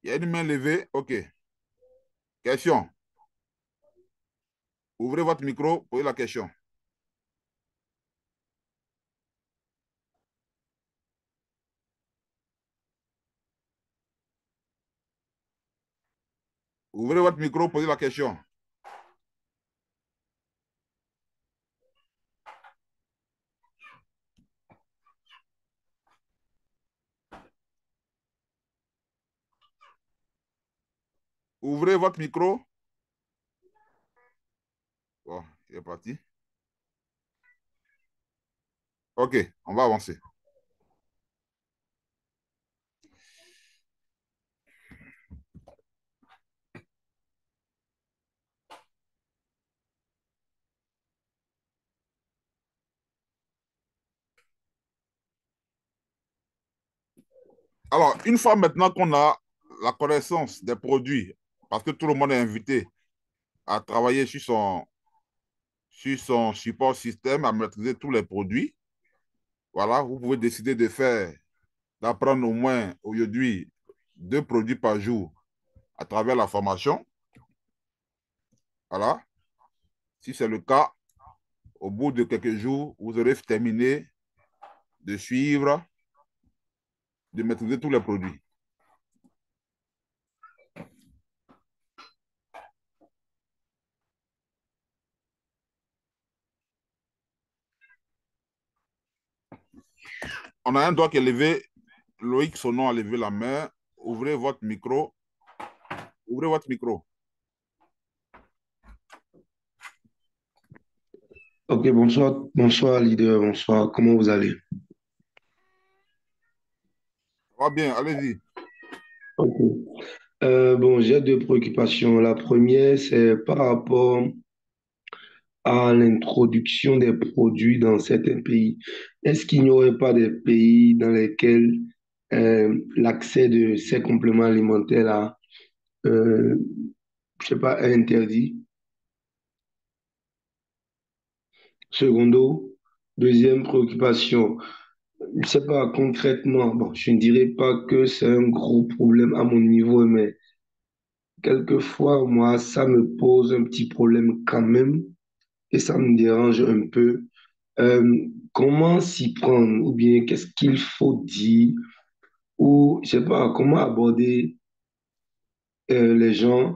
Il y a une main levée. OK. Question. Ouvrez votre micro, posez la question. Ouvrez votre micro, posez la question. Ouvrez votre micro. Bon, il est parti. OK, on va avancer. Alors, une fois maintenant qu'on a la connaissance des produits, parce que tout le monde est invité à travailler sur son support système, à maîtriser tous les produits, voilà, vous pouvez décider d'apprendre au moins aujourd'hui 2 produits par jour à travers la formation. Voilà. Si c'est le cas, au bout de quelques jours, vous aurez terminé de suivre, de maîtriser tous les produits. On a un doigt qui est levé. Loïc Sonon a levé la main. Ouvrez votre micro. Ouvrez votre micro. Ok, bonsoir, bonsoir leader, bonsoir, comment vous allez? Ça va bien, allez-y. Ok. Bon, j'ai deux préoccupations. La première, c'est par rapport à l'introduction des produits dans certains pays. Est-ce qu'il n'y aurait pas des pays dans lesquels l'accès de ces compléments alimentaires-là, euh, je sais pas, est interdit? Secondo, deuxième préoccupation, je sais pas concrètement, bon, je ne dirais pas que c'est un gros problème à mon niveau, mais quelquefois, moi, ça me pose un petit problème quand même et ça me dérange un peu. Euh, Comment s'y prendre ou bien qu'est-ce qu'il faut dire ou, je sais pas, comment aborder les gens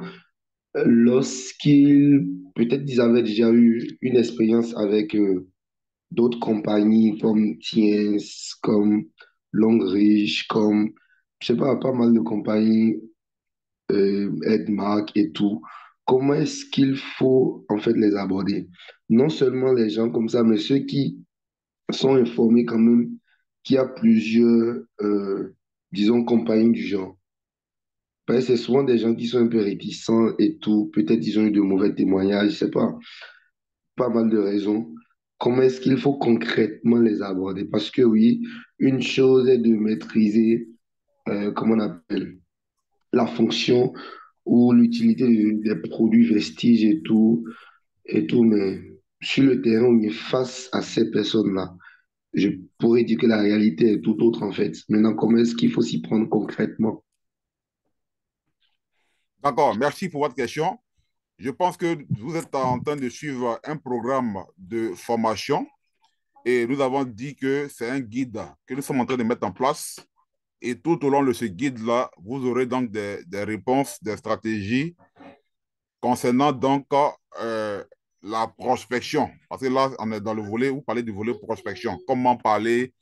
lorsqu'ils, peut-être ils avaient déjà eu une expérience avec d'autres compagnies comme Tiens, comme Longreach, comme, je sais pas mal de compagnies Edmark et tout. Comment est-ce qu'il faut en fait les aborder? Non seulement les gens comme ça, mais ceux qui sont informés quand même qu'il y a plusieurs, disons, compagnies du genre. Parce que c'est souvent des gens qui sont un peu réticents et tout. Peut-être ils ont eu de mauvais témoignages, je sais pas, pas mal de raisons. Comment est-ce qu'il faut concrètement les aborder? Parce que oui, une chose est de maîtriser, comment on appelle, la fonction ou l'utilité des produits vestiges et tout, mais sur le terrain, on est face à ces personnes-là. Je pourrais dire que la réalité est tout autre en fait. Maintenant, comment est-ce qu'il faut s'y prendre concrètement? D'accord, merci pour votre question. Je pense que vous êtes en train de suivre un programme de formation et nous avons dit que c'est un guide que nous sommes en train de mettre en place. Et tout au long de ce guide-là, vous aurez donc des réponses, des stratégies concernant donc la prospection. Parce que là, on est dans le volet, vous parlez du volet prospection. Comment parler,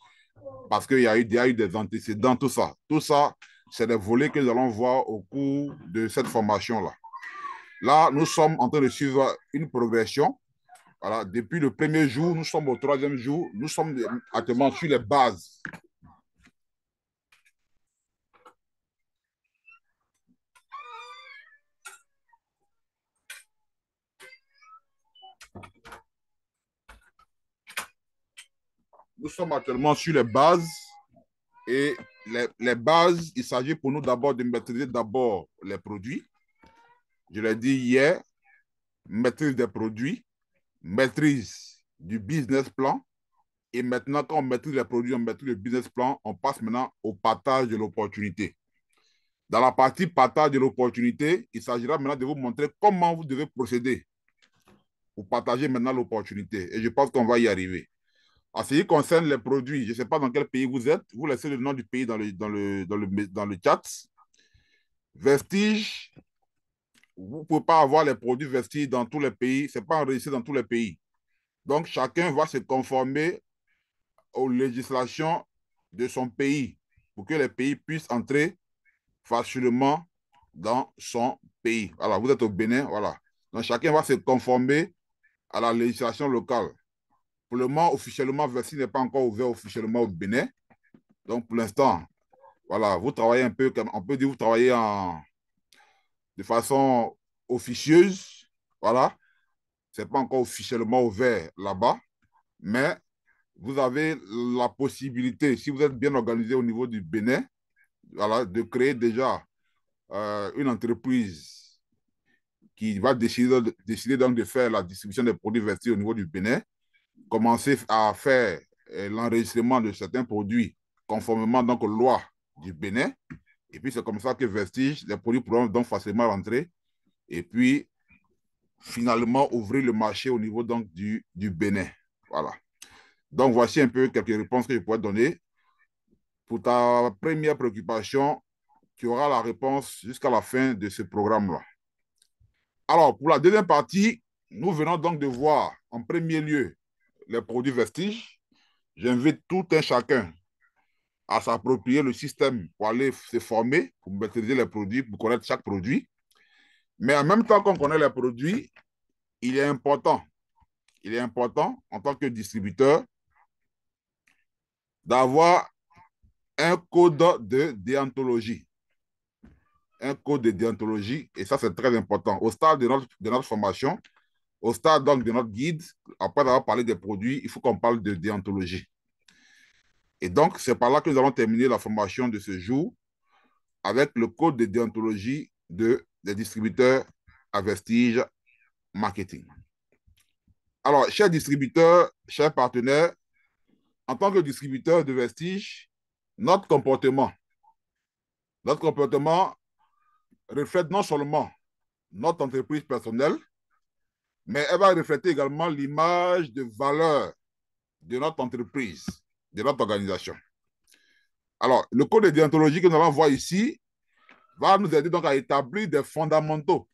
parce qu'il y a eu des antécédents, tout ça. Tout ça, c'est des volets que nous allons voir au cours de cette formation-là. Là, nous sommes en train de suivre une progression. Voilà, depuis le premier jour, nous sommes au troisième jour. Nous sommes actuellement sur les bases. Nous sommes actuellement sur les bases. Et les bases, il s'agit pour nous d'abord de maîtriser d'abord les produits. Je l'ai dit hier, maîtrise des produits, maîtrise du business plan. Et maintenant, quand on maîtrise les produits, on maîtrise le business plan, on passe maintenant au partage de l'opportunité. Dans la partie partage de l'opportunité, il s'agira maintenant de vous montrer comment vous devez procéder pour partager maintenant l'opportunité. Et je pense qu'on va y arriver. En ce qui concerne les produits, je ne sais pas dans quel pays vous êtes, vous laissez le nom du pays dans le chat. Vestige, vous ne pouvez pas avoir les produits Vestige dans tous les pays, ce n'est pas enregistré dans tous les pays. Donc, chacun va se conformer aux législations de son pays pour que les pays puissent entrer facilement dans son pays. Voilà, vous êtes au Bénin, voilà. Donc, chacun va se conformer à la législation locale. Pour le moment, officiellement, Vestige n'est pas encore ouvert officiellement au Bénin. Donc, pour l'instant, voilà, vous travaillez un peu, comme on peut dire, vous travaillez de façon officieuse. Voilà, ce n'est pas encore officiellement ouvert là-bas, mais vous avez la possibilité, si vous êtes bien organisé au niveau du Bénin, voilà, de créer déjà une entreprise qui va décider donc de faire la distribution des produits Vestige au niveau du Bénin, commencer à faire l'enregistrement de certains produits conformément donc aux lois du Bénin. Et puis, c'est comme ça que Vestige, les produits pourront donc facilement rentrer. Et puis, finalement, ouvrir le marché au niveau donc du Bénin. Voilà. Donc, voici un peu quelques réponses que je pourrais donner. Pour ta première préoccupation, tu auras la réponse jusqu'à la fin de ce programme-là. Alors, pour la deuxième partie, nous venons donc de voir en premier lieu les produits Vestige. J'invite tout un chacun à s'approprier le système pour aller se former, pour maîtriser les produits, pour connaître chaque produit. Mais en même temps qu'on connaît les produits, il est important en tant que distributeur d'avoir un code de déontologie. Un code de déontologie, et ça c'est très important. Au stade de notre formation, au stade donc de notre guide, après avoir parlé des produits, il faut qu'on parle de déontologie. Et donc, c'est par là que nous allons terminer la formation de ce jour avec le code de déontologie des distributeurs à Vestige Marketing. Alors, chers distributeurs, chers partenaires, en tant que distributeur de Vestige, notre comportement reflète non seulement notre entreprise personnelle, mais elle va refléter également l'image de valeur de notre entreprise, de notre organisation. Alors, le code de déontologie que nous allons voir ici va nous aider donc à établir des fondamentaux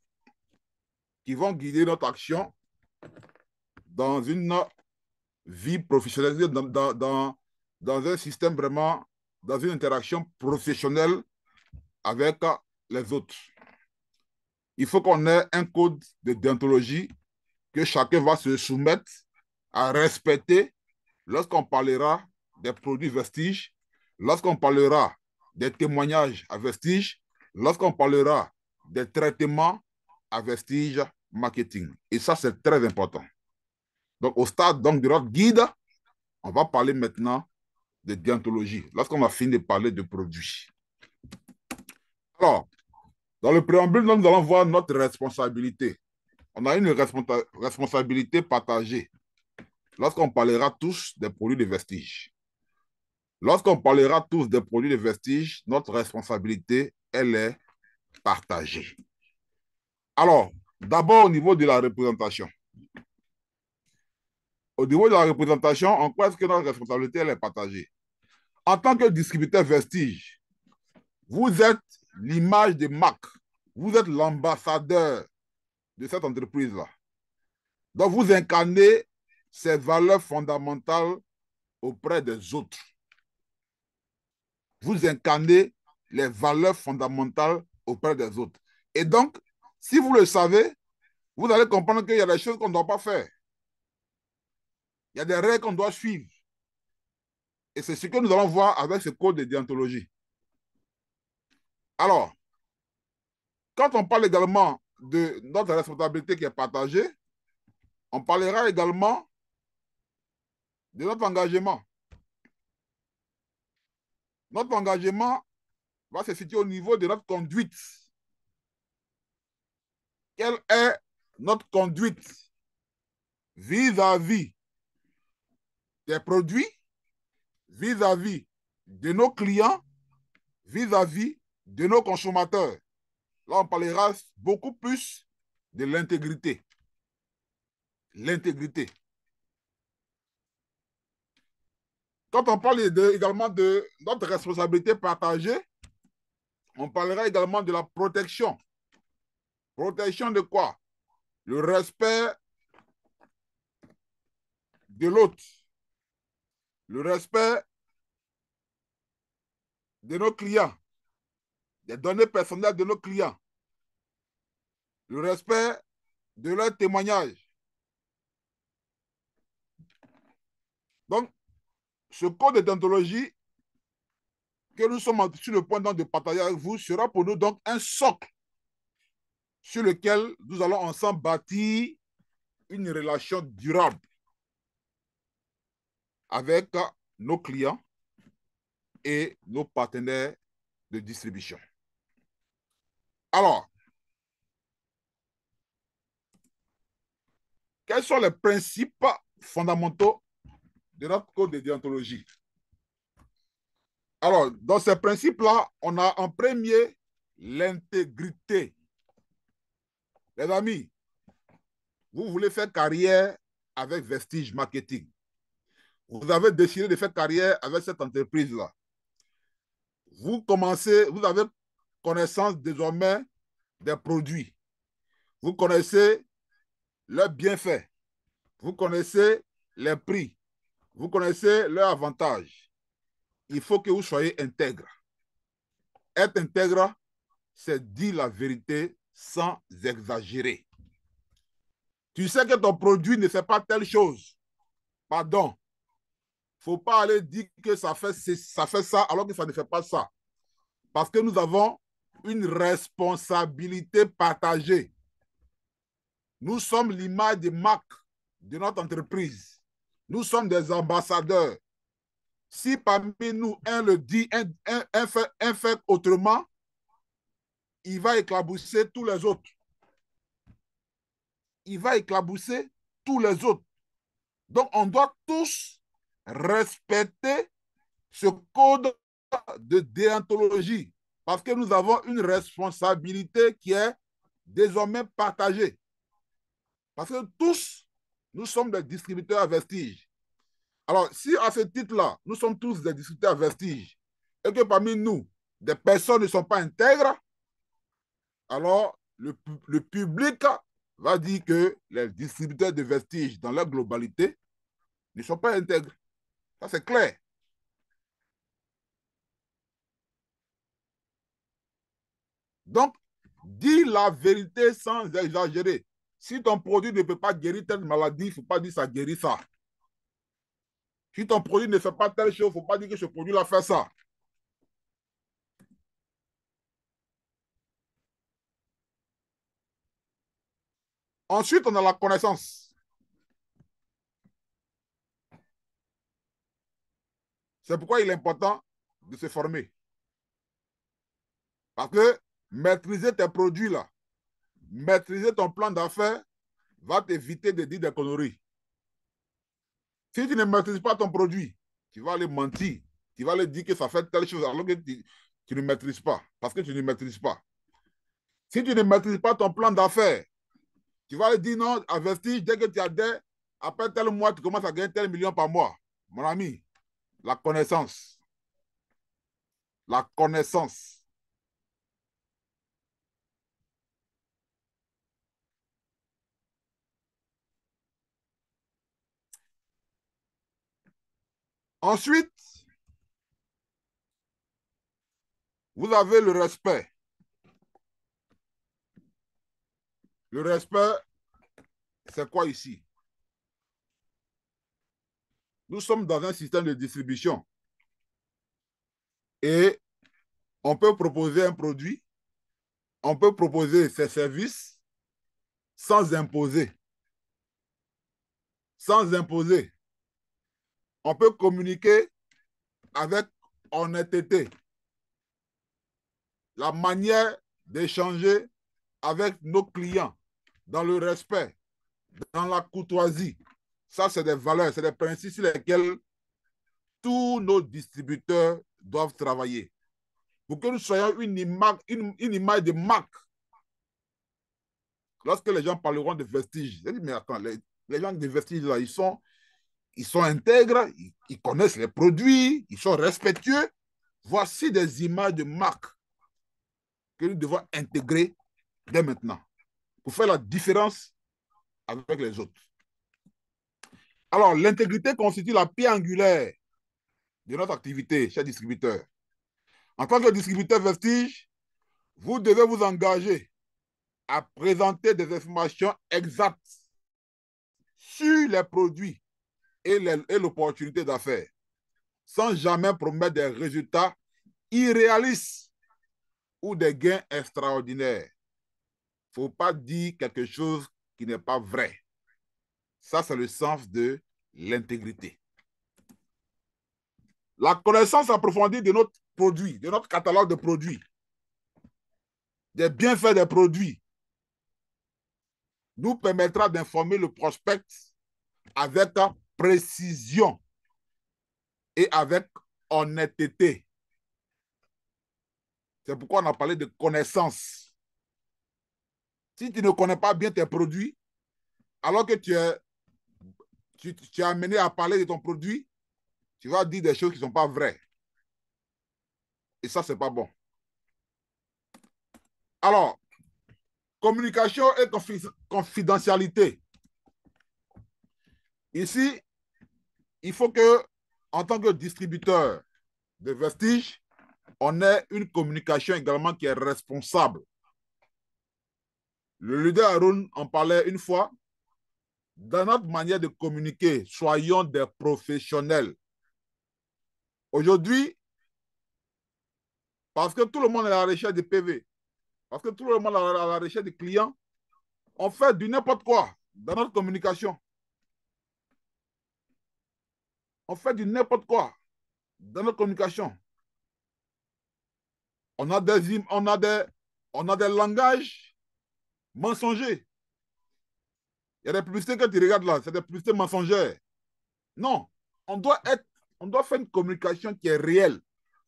qui vont guider notre action dans une vie professionnelle, dans un système vraiment, dans une interaction professionnelle avec les autres. Il faut qu'on ait un code de déontologie que chacun va se soumettre à respecter lorsqu'on parlera des produits Vestige, lorsqu'on parlera des témoignages à Vestige, lorsqu'on parlera des traitements à Vestige Marketing. Et ça, c'est très important. Donc, au stade donc, de notre guide, on va parler maintenant de déontologie, lorsqu'on a fini de parler de produits. Alors, dans le préambule, nous allons voir notre responsabilité. On a une responsabilité partagée lorsqu'on parlera tous des produits de Vestige. Lorsqu'on parlera tous des produits de Vestige, notre responsabilité, elle est partagée. Alors, d'abord au niveau de la représentation. Au niveau de la représentation, en quoi est-ce que notre responsabilité, elle est partagée? En tant que distributeur Vestige, vous êtes l'image de marque. Vous êtes l'ambassadeur de cette entreprise-là. Donc, vous incarnez ces valeurs fondamentales auprès des autres. Vous incarnez les valeurs fondamentales auprès des autres. Et donc, si vous le savez, vous allez comprendre qu'il y a des choses qu'on ne doit pas faire. Il y a des règles qu'on doit suivre. Et c'est ce que nous allons voir avec ce code de déontologie. Alors, quand on parle également de notre responsabilité qui est partagée, on parlera également de notre engagement. Notre engagement va se situer au niveau de notre conduite. Quelle est notre conduite vis-à-vis des produits, vis-à-vis de nos clients, vis-à-vis de nos consommateurs? Là, on parlera beaucoup plus de l'intégrité. L'intégrité. Quand on parle également de notre responsabilité partagée, on parlera également de la protection. Protection de quoi? Le respect de l'autre. Le respect de nos clients. Des données personnelles de nos clients. Le respect de leurs témoignages. Donc, ce code de déontologie que nous sommes sur le point de partager avec vous sera pour nous donc un socle sur lequel nous allons ensemble bâtir une relation durable avec nos clients et nos partenaires de distribution. Alors, quels sont les principes fondamentaux de notre code de déontologie? Alors, dans ces principes-là, on a en premier l'intégrité. Les amis, vous voulez faire carrière avec Vestige Marketing. Vous avez décidé de faire carrière avec cette entreprise-là. Vous avez connaissance désormais des produits. Vous connaissez leurs bienfaits. Vous connaissez les prix. Vous connaissez leurs avantages. Il faut que vous soyez intègre. Être intègre, c'est dire la vérité sans exagérer. Tu sais que ton produit ne fait pas telle chose. Pardon. Il ne faut pas aller dire que ça fait ça alors que ça ne fait pas ça. Parce que nous avons une responsabilité partagée. Nous sommes l'image de marque de notre entreprise. Nous sommes des ambassadeurs. Si parmi nous, un le dit, un fait autrement, il va éclabousser tous les autres. Il va éclabousser tous les autres. Donc, on doit tous respecter ce code de déontologie parce que nous avons une responsabilité qui est désormais partagée. Parce que tous, nous sommes des distributeurs à Vestige. Alors, si à ce titre-là, nous sommes tous des distributeurs à Vestige et que parmi nous, des personnes ne sont pas intègres, alors le public va dire que les distributeurs de Vestige dans leur globalité ne sont pas intègres. Ça, c'est clair. Donc, dis la vérité sans exagérer. Si ton produit ne peut pas guérir telle maladie, il ne faut pas dire que ça guérit ça. Si ton produit ne fait pas telle chose, il ne faut pas dire que ce produit-là fait ça. Ensuite, on a la connaissance. C'est pourquoi il est important de se former. Parce que maîtriser tes produits là, maîtriser ton plan d'affaires va t'éviter de dire des conneries. Si tu ne maîtrises pas ton produit, tu vas aller mentir. Tu vas aller dire que ça fait telle chose alors que tu ne maîtrises pas. Parce que tu ne maîtrises pas. Si tu ne maîtrises pas ton plan d'affaires, tu vas aller dire non, à Vestige, dès que tu as des, après tel mois, tu commences à gagner tel million par mois. Mon ami, la connaissance. La connaissance. Ensuite, vous avez le respect. Le respect, c'est quoi ici? Nous sommes dans un système de distribution et on peut proposer un produit, on peut proposer ses services sans imposer. Sans imposer. On peut communiquer avec honnêteté. La manière d'échanger avec nos clients dans le respect, dans la courtoisie. Ça, c'est des valeurs, c'est des principes sur lesquels tous nos distributeurs doivent travailler. Pour que nous soyons une image de marque. Lorsque les gens parleront de vestiges, je dis, mais attends, les gens de vestiges, là, ils sont intègres, ils connaissent les produits, ils sont respectueux. Voici des images de marque que nous devons intégrer dès maintenant pour faire la différence avec les autres. Alors, l'intégrité constitue la pierre angulaire de notre activité chez distributeur. En tant que distributeur vestige, vous devez vous engager à présenter des informations exactes sur les produits et l'opportunité d'affaires, sans jamais promettre des résultats irréalistes ou des gains extraordinaires. Il ne faut pas dire quelque chose qui n'est pas vrai. Ça, c'est le sens de l'intégrité. La connaissance approfondie de notre produit, de notre catalogue de produits, des bienfaits des produits, nous permettra d'informer le prospect avec précision et avec honnêteté. C'est pourquoi on a parlé de connaissance. Si tu ne connais pas bien tes produits, alors que tu es amené à parler de ton produit, tu vas dire des choses qui ne sont pas vraies. Et ça, ce n'est pas bon. Alors, communication et confidentialité. Ici, il faut que, en tant que distributeur de vestiges, on ait une communication également qui est responsable. Le leader Haroun en parlait une fois. Dans notre manière de communiquer, soyons des professionnels. Aujourd'hui, parce que tout le monde est à la recherche de PV, parce que tout le monde est à la recherche de clients, on fait du n'importe quoi dans notre communication. On fait du n'importe quoi dans notre communication. On a des langages mensongers. Il y a des publicités que tu regardes là, c'est des publicités mensongères. Non, on doit faire une communication qui est réelle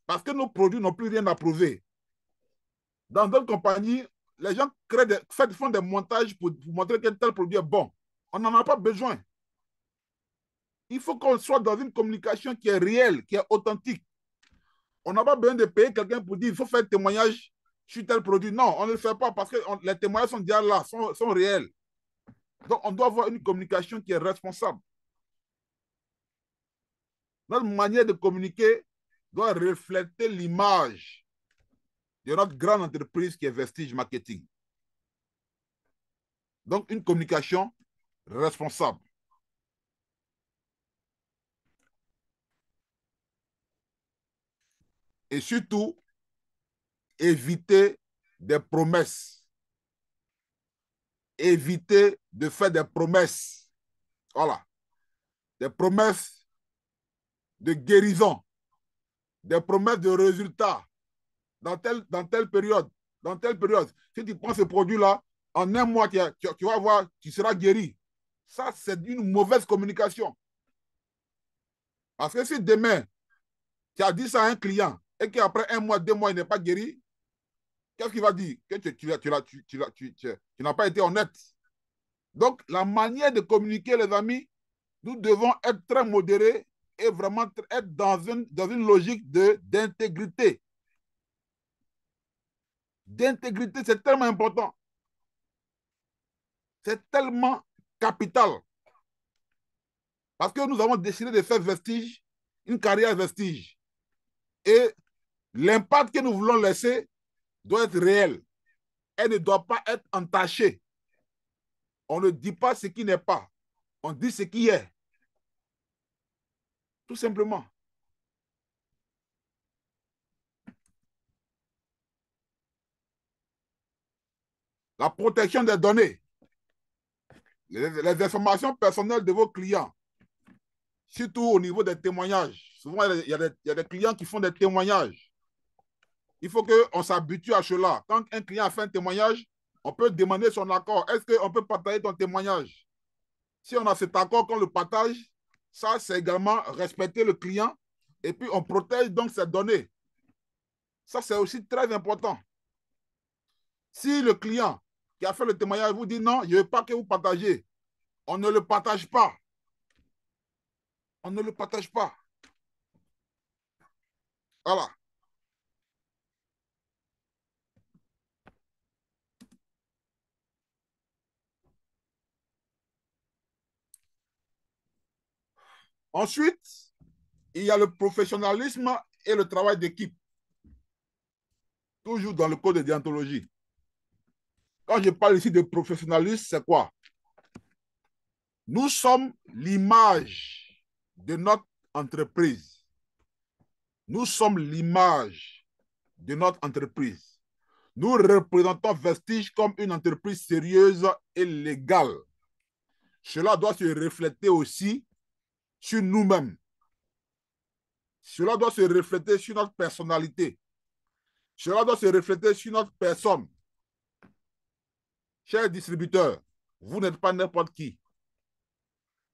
parce que nos produits n'ont plus rien à prouver. Dans d'autres compagnies, les gens font des montages pour montrer qu'un tel produit est bon. On n'en a pas besoin. Il faut qu'on soit dans une communication qui est réelle, qui est authentique. On n'a pas besoin de payer quelqu'un pour dire il faut faire un témoignage sur tel produit. Non, on ne le fait pas parce que les témoignages sont déjà là, sont réels. Donc, on doit avoir une communication qui est responsable. Notre manière de communiquer doit refléter l'image de notre grande entreprise qui est Vestige Marketing. Donc, une communication responsable. Et surtout, éviter des promesses. Éviter de faire des promesses. Voilà. Des promesses de guérison. Des promesses de résultats. Dans telle période. Dans telle période. Si tu prends ce produit-là, en un mois, tu vas voir, tu seras guéri. Ça, c'est une mauvaise communication. Parce que si demain, tu as dit ça à un client et qu'après un mois, 2 mois, il n'est pas guéri, qu'est-ce qu'il va dire? Que tu n'as pas été honnête. Donc, la manière de communiquer, les amis, nous devons être très modérés et vraiment être dans une logique d'intégrité. D'intégrité, c'est tellement important. C'est tellement capital. Parce que nous avons décidé de faire Vestige une carrière vestige. Et l'impact que nous voulons laisser doit être réel. Elle ne doit pas être entachée. On ne dit pas ce qui n'est pas. On dit ce qui est. Tout simplement. La protection des données. Les informations personnelles de vos clients. Surtout au niveau des témoignages. Souvent, il y a des clients qui font des témoignages. Il faut qu'on s'habitue à cela. Quand un client a fait un témoignage, on peut demander son accord. Est-ce qu'on peut partager ton témoignage? Si on a cet accord, qu'on le partage, ça, c'est également respecter le client et puis on protège donc ses données. Ça, c'est aussi très important. Si le client qui a fait le témoignage vous dit non, je ne veux pas que vous partagez, on ne le partage pas. On ne le partage pas. Voilà. Ensuite, il y a le professionnalisme et le travail d'équipe. Toujours dans le code de déontologie. Quand je parle ici de professionnalisme, c'est quoi? Nous sommes l'image de notre entreprise. Nous sommes l'image de notre entreprise. Nous représentons Vestige comme une entreprise sérieuse et légale. Cela doit se refléter aussi sur nous-mêmes. Cela doit se refléter sur notre personnalité. Cela doit se refléter sur notre personne. Chers distributeurs, vous n'êtes pas n'importe qui.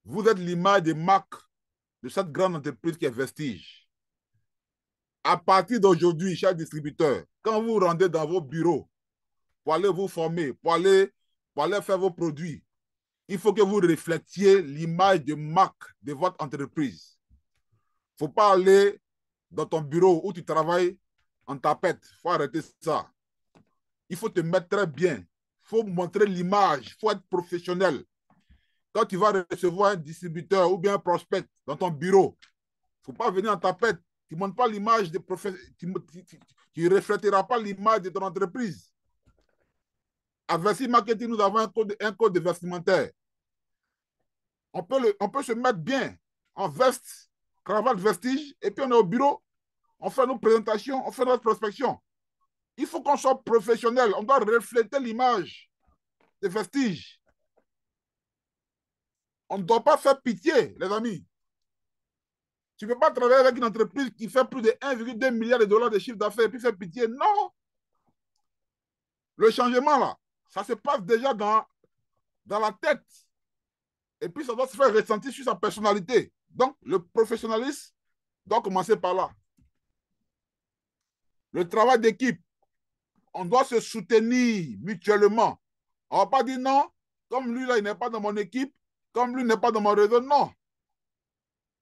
Vous êtes l'image de marque de cette grande entreprise qui est Vestige. À partir d'aujourd'hui, chers distributeurs, quand vous rendez dans vos bureaux pour aller vous former, pour aller faire vos produits, il faut que vous reflétiez l'image de marque de votre entreprise. Il ne faut pas aller dans ton bureau où tu travailles en tapette. Il faut arrêter ça. Il faut te mettre très bien. Il faut montrer l'image. Il faut être professionnel. Quand tu vas recevoir un distributeur ou bien un prospect dans ton bureau, il ne faut pas venir en tapette. Tu ne montres pas l'image de tu ne reflèteras pas l'image de ton entreprise. À Vestige Marketing, nous avons un code vestimentaire. On peut se mettre bien en veste, cravate Vestige, et puis on est au bureau, on fait nos présentations, on fait notre prospection. Il faut qu'on soit professionnel. On doit refléter l'image de Vestige. On ne doit pas faire pitié, les amis. Tu ne peux pas travailler avec une entreprise qui fait plus de 1,2 milliard de dollars de chiffre d'affaires et puis faire pitié. Non. Le changement, là, ça se passe déjà dans la tête. Et puis, ça doit se faire ressentir sur sa personnalité. Donc, le professionnalisme doit commencer par là. Le travail d'équipe, on doit se soutenir mutuellement. On ne va pas dire non, comme lui, là, il n'est pas dans mon équipe, comme lui n'est pas dans mon réseau. Non.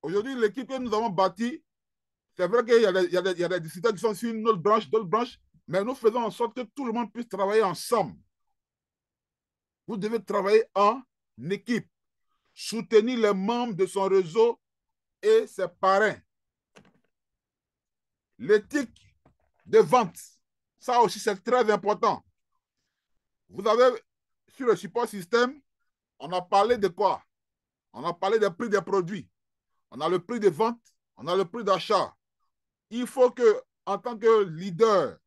Aujourd'hui, l'équipe que nous avons bâtie, c'est vrai qu'il y a des distributeurs qui sont sur une autre branche, d'autres branches, mais nous faisons en sorte que tout le monde puisse travailler ensemble. Vous devez travailler en équipe, soutenir les membres de son réseau et ses parrains. L'éthique de vente, ça aussi c'est très important. Vous avez, sur le support système, on a parlé de quoi? On a parlé des prix des produits. On a le prix de vente, on a le prix d'achat. Il faut que, en tant que leader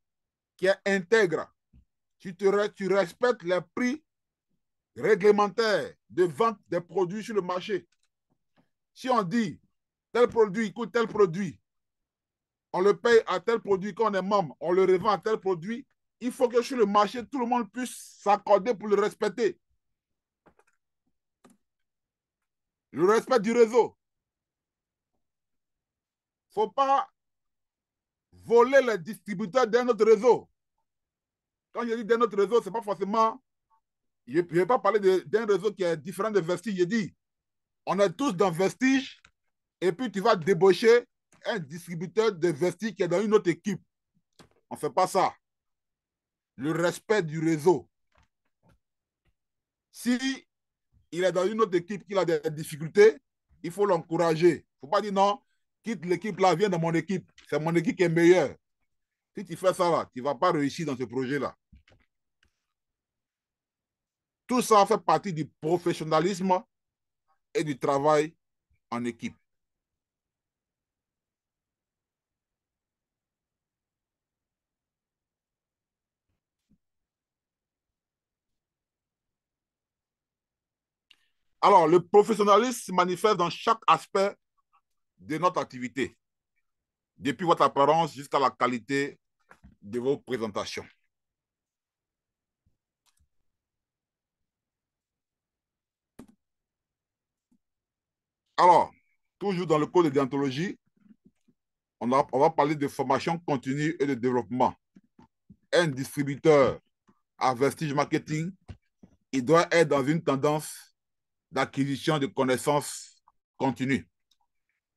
qui est intègre, tu respectes les prix réglementaires de vente des produits sur le marché. Si on dit tel produit coûte tel produit, on le paye à tel produit quand on est membre, on le revend à tel produit, il faut que sur le marché, tout le monde puisse s'accorder pour le respecter. Le respect du réseau. Il ne faut pas voler les distributeurs d'un autre réseau. Quand je dis d'un autre réseau, ce n'est pas forcément... Je ne vais pas parler d'un réseau qui est différent de Vestige. Je dis, on est tous dans Vestige et puis tu vas débaucher un distributeur de Vestige qui est dans une autre équipe. On ne fait pas ça. Le respect du réseau. Si il est dans une autre équipe qui a des difficultés, il faut l'encourager. Il ne faut pas dire non, quitte l'équipe là, viens dans mon équipe. C'est mon équipe qui est meilleure. Si tu fais ça là, tu ne vas pas réussir dans ce projet-là. Tout ça fait partie du professionnalisme et du travail en équipe. Alors, le professionnalisme se manifeste dans chaque aspect de notre activité, depuis votre apparence jusqu'à la qualité de vos présentations. Alors, toujours dans le cours de déontologie, on va parler de formation continue et de développement. Un distributeur à vestige marketing, il doit être dans une tendance d'acquisition de connaissances continues.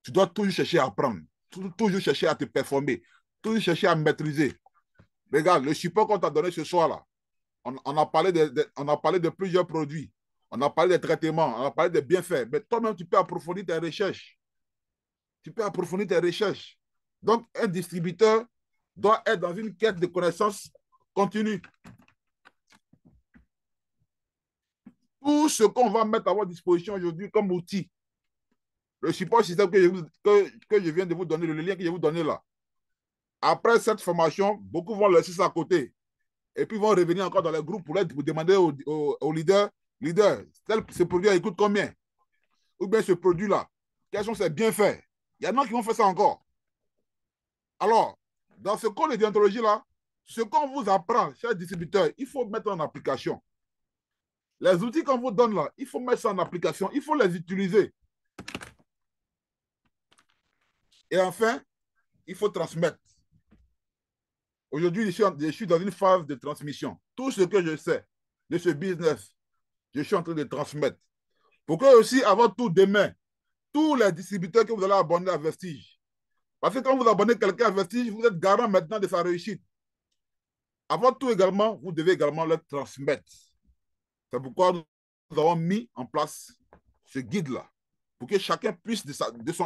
Tu dois toujours chercher à apprendre, toujours chercher à te performer, toujours chercher à maîtriser. Regarde, le support qu'on t'a donné ce soir-là, on a parlé on a parlé de plusieurs produits, on a parlé des traitements, on a parlé des bienfaits, mais toi-même, tu peux approfondir tes recherches. Tu peux approfondir tes recherches. Donc, un distributeur doit être dans une quête de connaissances continue. Tout ce qu'on va mettre à votre disposition aujourd'hui comme outil, le support système que je viens de vous donner, le lien que je vais vous donner là, après cette formation, beaucoup vont laisser ça à côté et puis vont revenir encore dans les groupes pour demander au leader, ce produit il coûte combien? Ou bien ce produit-là, quels sont ses bienfaits? Il y en a qui vont faire ça encore. Alors, dans ce cours de déontologie-là, ce qu'on vous apprend, chers distributeurs, il faut mettre en application. Les outils qu'on vous donne là, il faut mettre ça en application, il faut les utiliser. Et enfin, il faut transmettre. Aujourd'hui, je suis dans une phase de transmission. Tout ce que je sais de ce business, je suis en train de transmettre. Pour que aussi, avant tout, demain, tous les distributeurs que vous allez abonner à Vestige, parce que quand vous abonnez quelqu'un à Vestige, vous êtes garant maintenant de sa réussite. Avant tout également, vous devez également le transmettre. C'est pourquoi nous avons mis en place ce guide-là, pour que chacun puisse,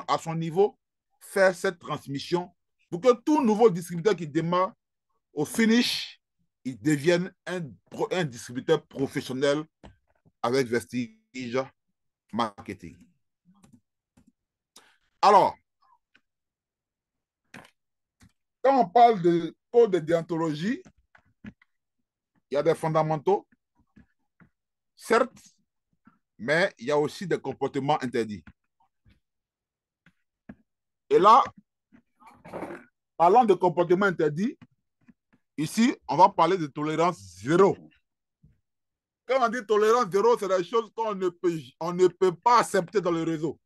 à son niveau, faire cette transmission, pour que tout nouveau distributeur qui démarre, au finish, il devienne un distributeur professionnel avec Vestige Marketing. Alors, quand on parle de code de déontologie, il y a des fondamentaux, certes, mais il y a aussi des comportements interdits. Et là, parlant de comportements interdits, ici, on va parler de tolérance zéro. Quand on dit tolérance zéro, c'est des choses qu'on ne peut pas accepter dans le réseau.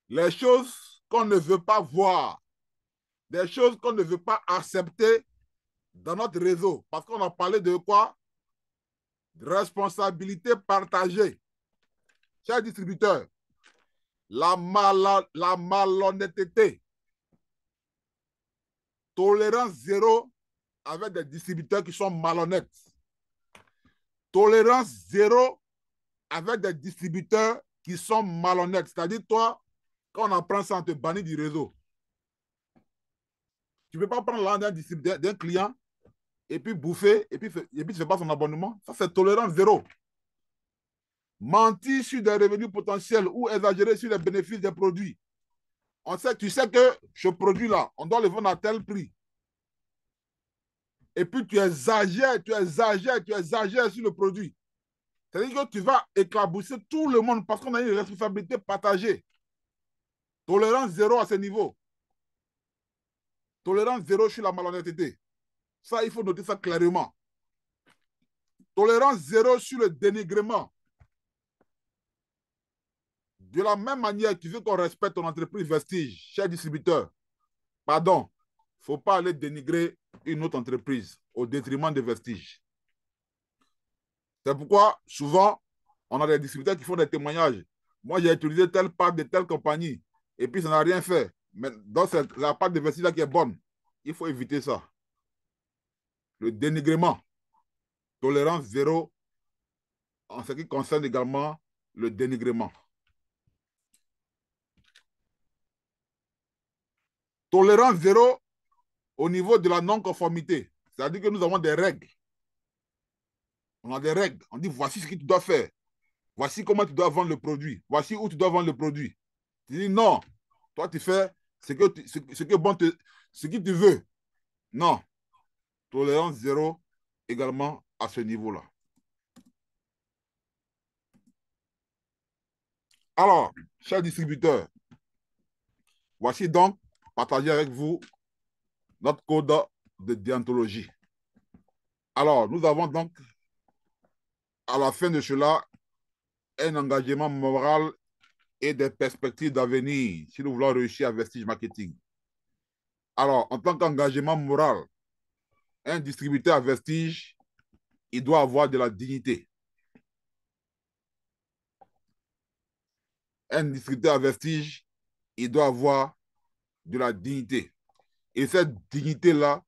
Les choses qu'on ne veut pas voir, des choses qu'on ne veut pas accepter dans notre réseau. Parce qu'on a parlé de quoi? Responsabilité partagée. Chers distributeurs, la malhonnêteté, tolérance zéro avec des distributeurs qui sont malhonnêtes. Tolérance zéro avec des distributeurs qui sont malhonnêtes. C'est-à-dire, toi, quand on apprend ça, on te bannit du réseau. Tu ne peux pas prendre l'argent d'un client et puis bouffer et puis tu ne fais pas son abonnement. Ça, c'est tolérance zéro. Mentir sur des revenus potentiels ou exagérer sur les bénéfices des produits. Tu sais que ce produit-là, on doit le vendre à tel prix. Et puis tu exagères sur le produit. C'est-à-dire que tu vas éclabousser tout le monde parce qu'on a une responsabilité partagée. Tolérance zéro à ce niveau. Tolérance zéro sur la malhonnêteté. Ça, il faut noter ça clairement. Tolérance zéro sur le dénigrement. De la même manière, tu veux qu'on respecte ton entreprise Vestige, cher distributeur. Pardon, il ne faut pas aller dénigrer une autre entreprise au détriment de Vestige. C'est pourquoi, souvent, on a des distributeurs qui font des témoignages. Moi, j'ai utilisé telle part de telle compagnie et puis ça n'a rien fait. Mais donc, c'est la part de Vestige là qui est bonne. Il faut éviter ça. Le dénigrement. Tolérance zéro en ce qui concerne également le dénigrement. Tolérance zéro au niveau de la non-conformité. C'est-à-dire que nous avons des règles. On a des règles. On dit voici ce que tu dois faire. Voici comment tu dois vendre le produit. Voici où tu dois vendre le produit. Tu dis non. Toi, tu fais ce que tu veux. Non. Tolérance zéro également à ce niveau-là. Alors, chers distributeurs, voici donc partager avec vous notre code de déontologie. Alors, nous avons donc à la fin de cela un engagement moral et des perspectives d'avenir si nous voulons réussir à Vestige Marketing. Alors, en tant qu'engagement moral, un distributeur à Vestige, il doit avoir de la dignité. Un distributeur à Vestige, il doit avoir de la dignité. Et cette dignité-là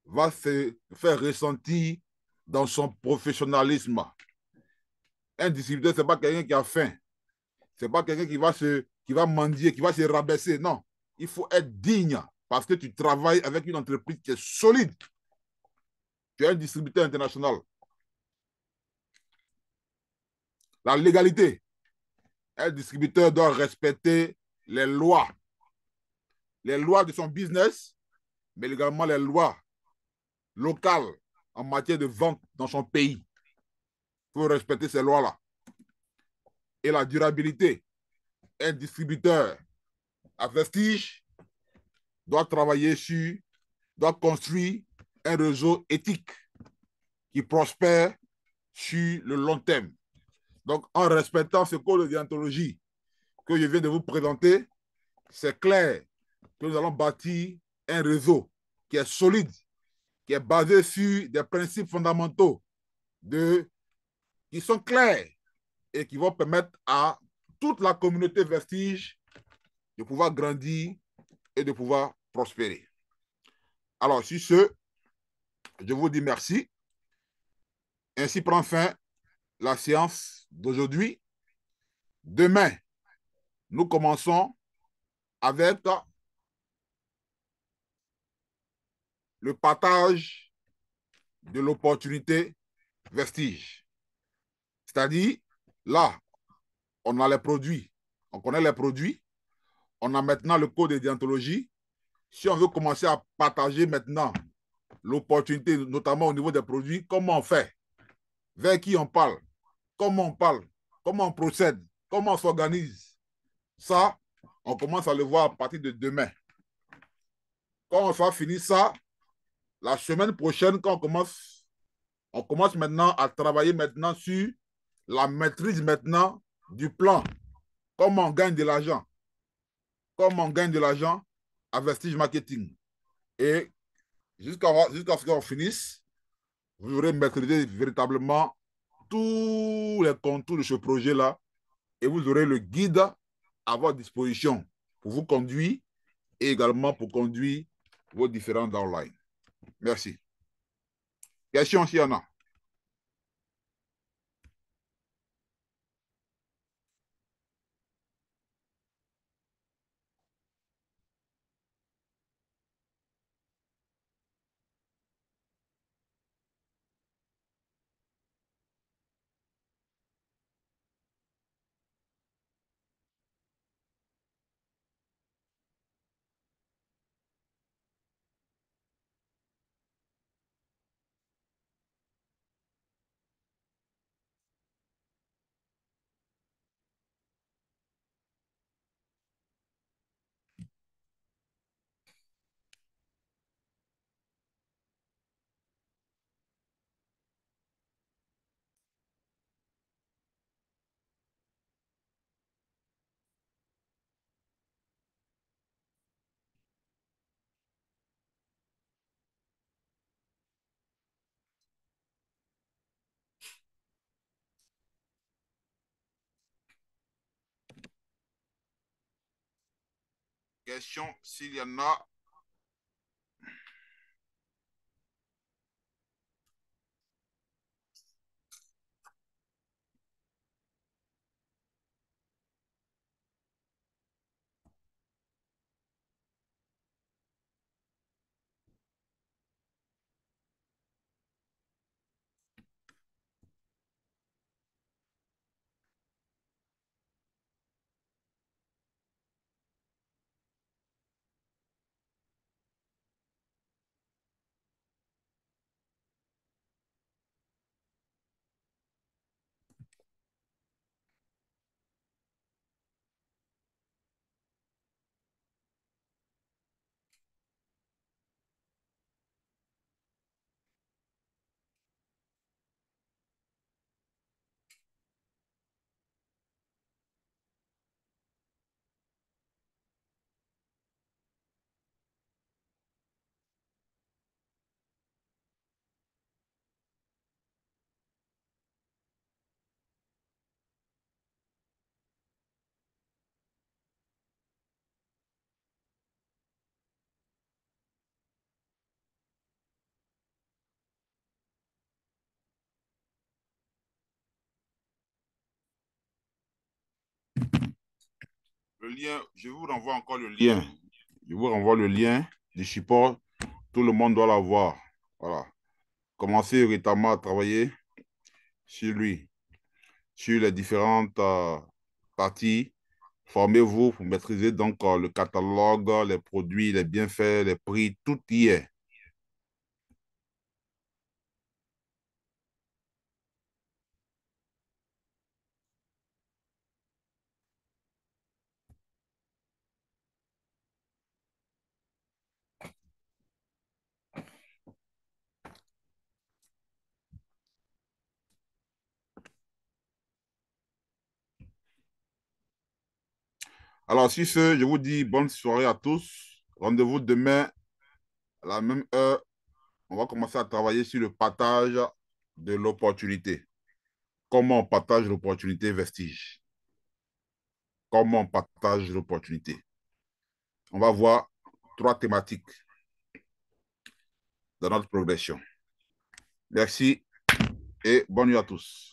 va se faire ressentir dans son professionnalisme. Un distributeur, ce n'est pas quelqu'un qui a faim. Ce n'est pas quelqu'un qui va mendier, qui va se rabaisser. Non. Il faut être digne parce que tu travailles avec une entreprise qui est solide. Tu es un distributeur international. La légalité. Un distributeur doit respecter les lois. Les lois de son business, mais également les lois locales en matière de vente dans son pays. Il faut respecter ces lois-là. Et la durabilité. Un distributeur à Vestige doit travailler sur, doit construire un réseau éthique qui prospère sur le long terme. Donc, en respectant ce code de déontologie que je viens de vous présenter, c'est clair que nous allons bâtir un réseau qui est solide, qui est basé sur des principes fondamentaux qui sont clairs et qui vont permettre à toute la communauté Vestige de pouvoir grandir et de pouvoir prospérer. Alors, sur ce, je vous dis merci. Ainsi prend fin la séance d'aujourd'hui. Demain, nous commençons avec le partage de l'opportunité Vestige. C'est-à-dire, là, on a les produits, on connaît les produits, on a maintenant le code de déontologie. Si on veut commencer à partager maintenant l'opportunité, notamment au niveau des produits, comment on fait? Vers qui on parle? Comment on parle? Comment on procède? Comment on s'organise? Ça, on commence à le voir à partir de demain. Quand on va finir ça, la semaine prochaine, quand on commence maintenant à travailler maintenant sur la maîtrise maintenant du plan. Comment on gagne de l'argent? Comment on gagne de l'argent à Vestige Marketing? Et jusqu'à ce qu'on finisse, vous aurez maîtrisé véritablement tous les contours de ce projet-là et vous aurez le guide à votre disposition pour vous conduire et également pour conduire vos différents downlines. Merci. Question s'il y en a. Question s'il y en a. Le lien, je vous renvoie encore le lien. Je vous renvoie le lien du support. Tout le monde doit l'avoir. Voilà. Commencez récemment à travailler sur lui, sur les différentes parties. Formez-vous pour maîtriser donc le catalogue, les produits, les bienfaits, les prix, tout y est. Alors, sur ce, je vous dis bonne soirée à tous. Rendez-vous demain à la même heure. On va commencer à travailler sur le partage de l'opportunité. Comment on partage l'opportunité Vestige? Comment on partage l'opportunité? On va voir 3 thématiques dans notre progression. Merci et bonne nuit à tous.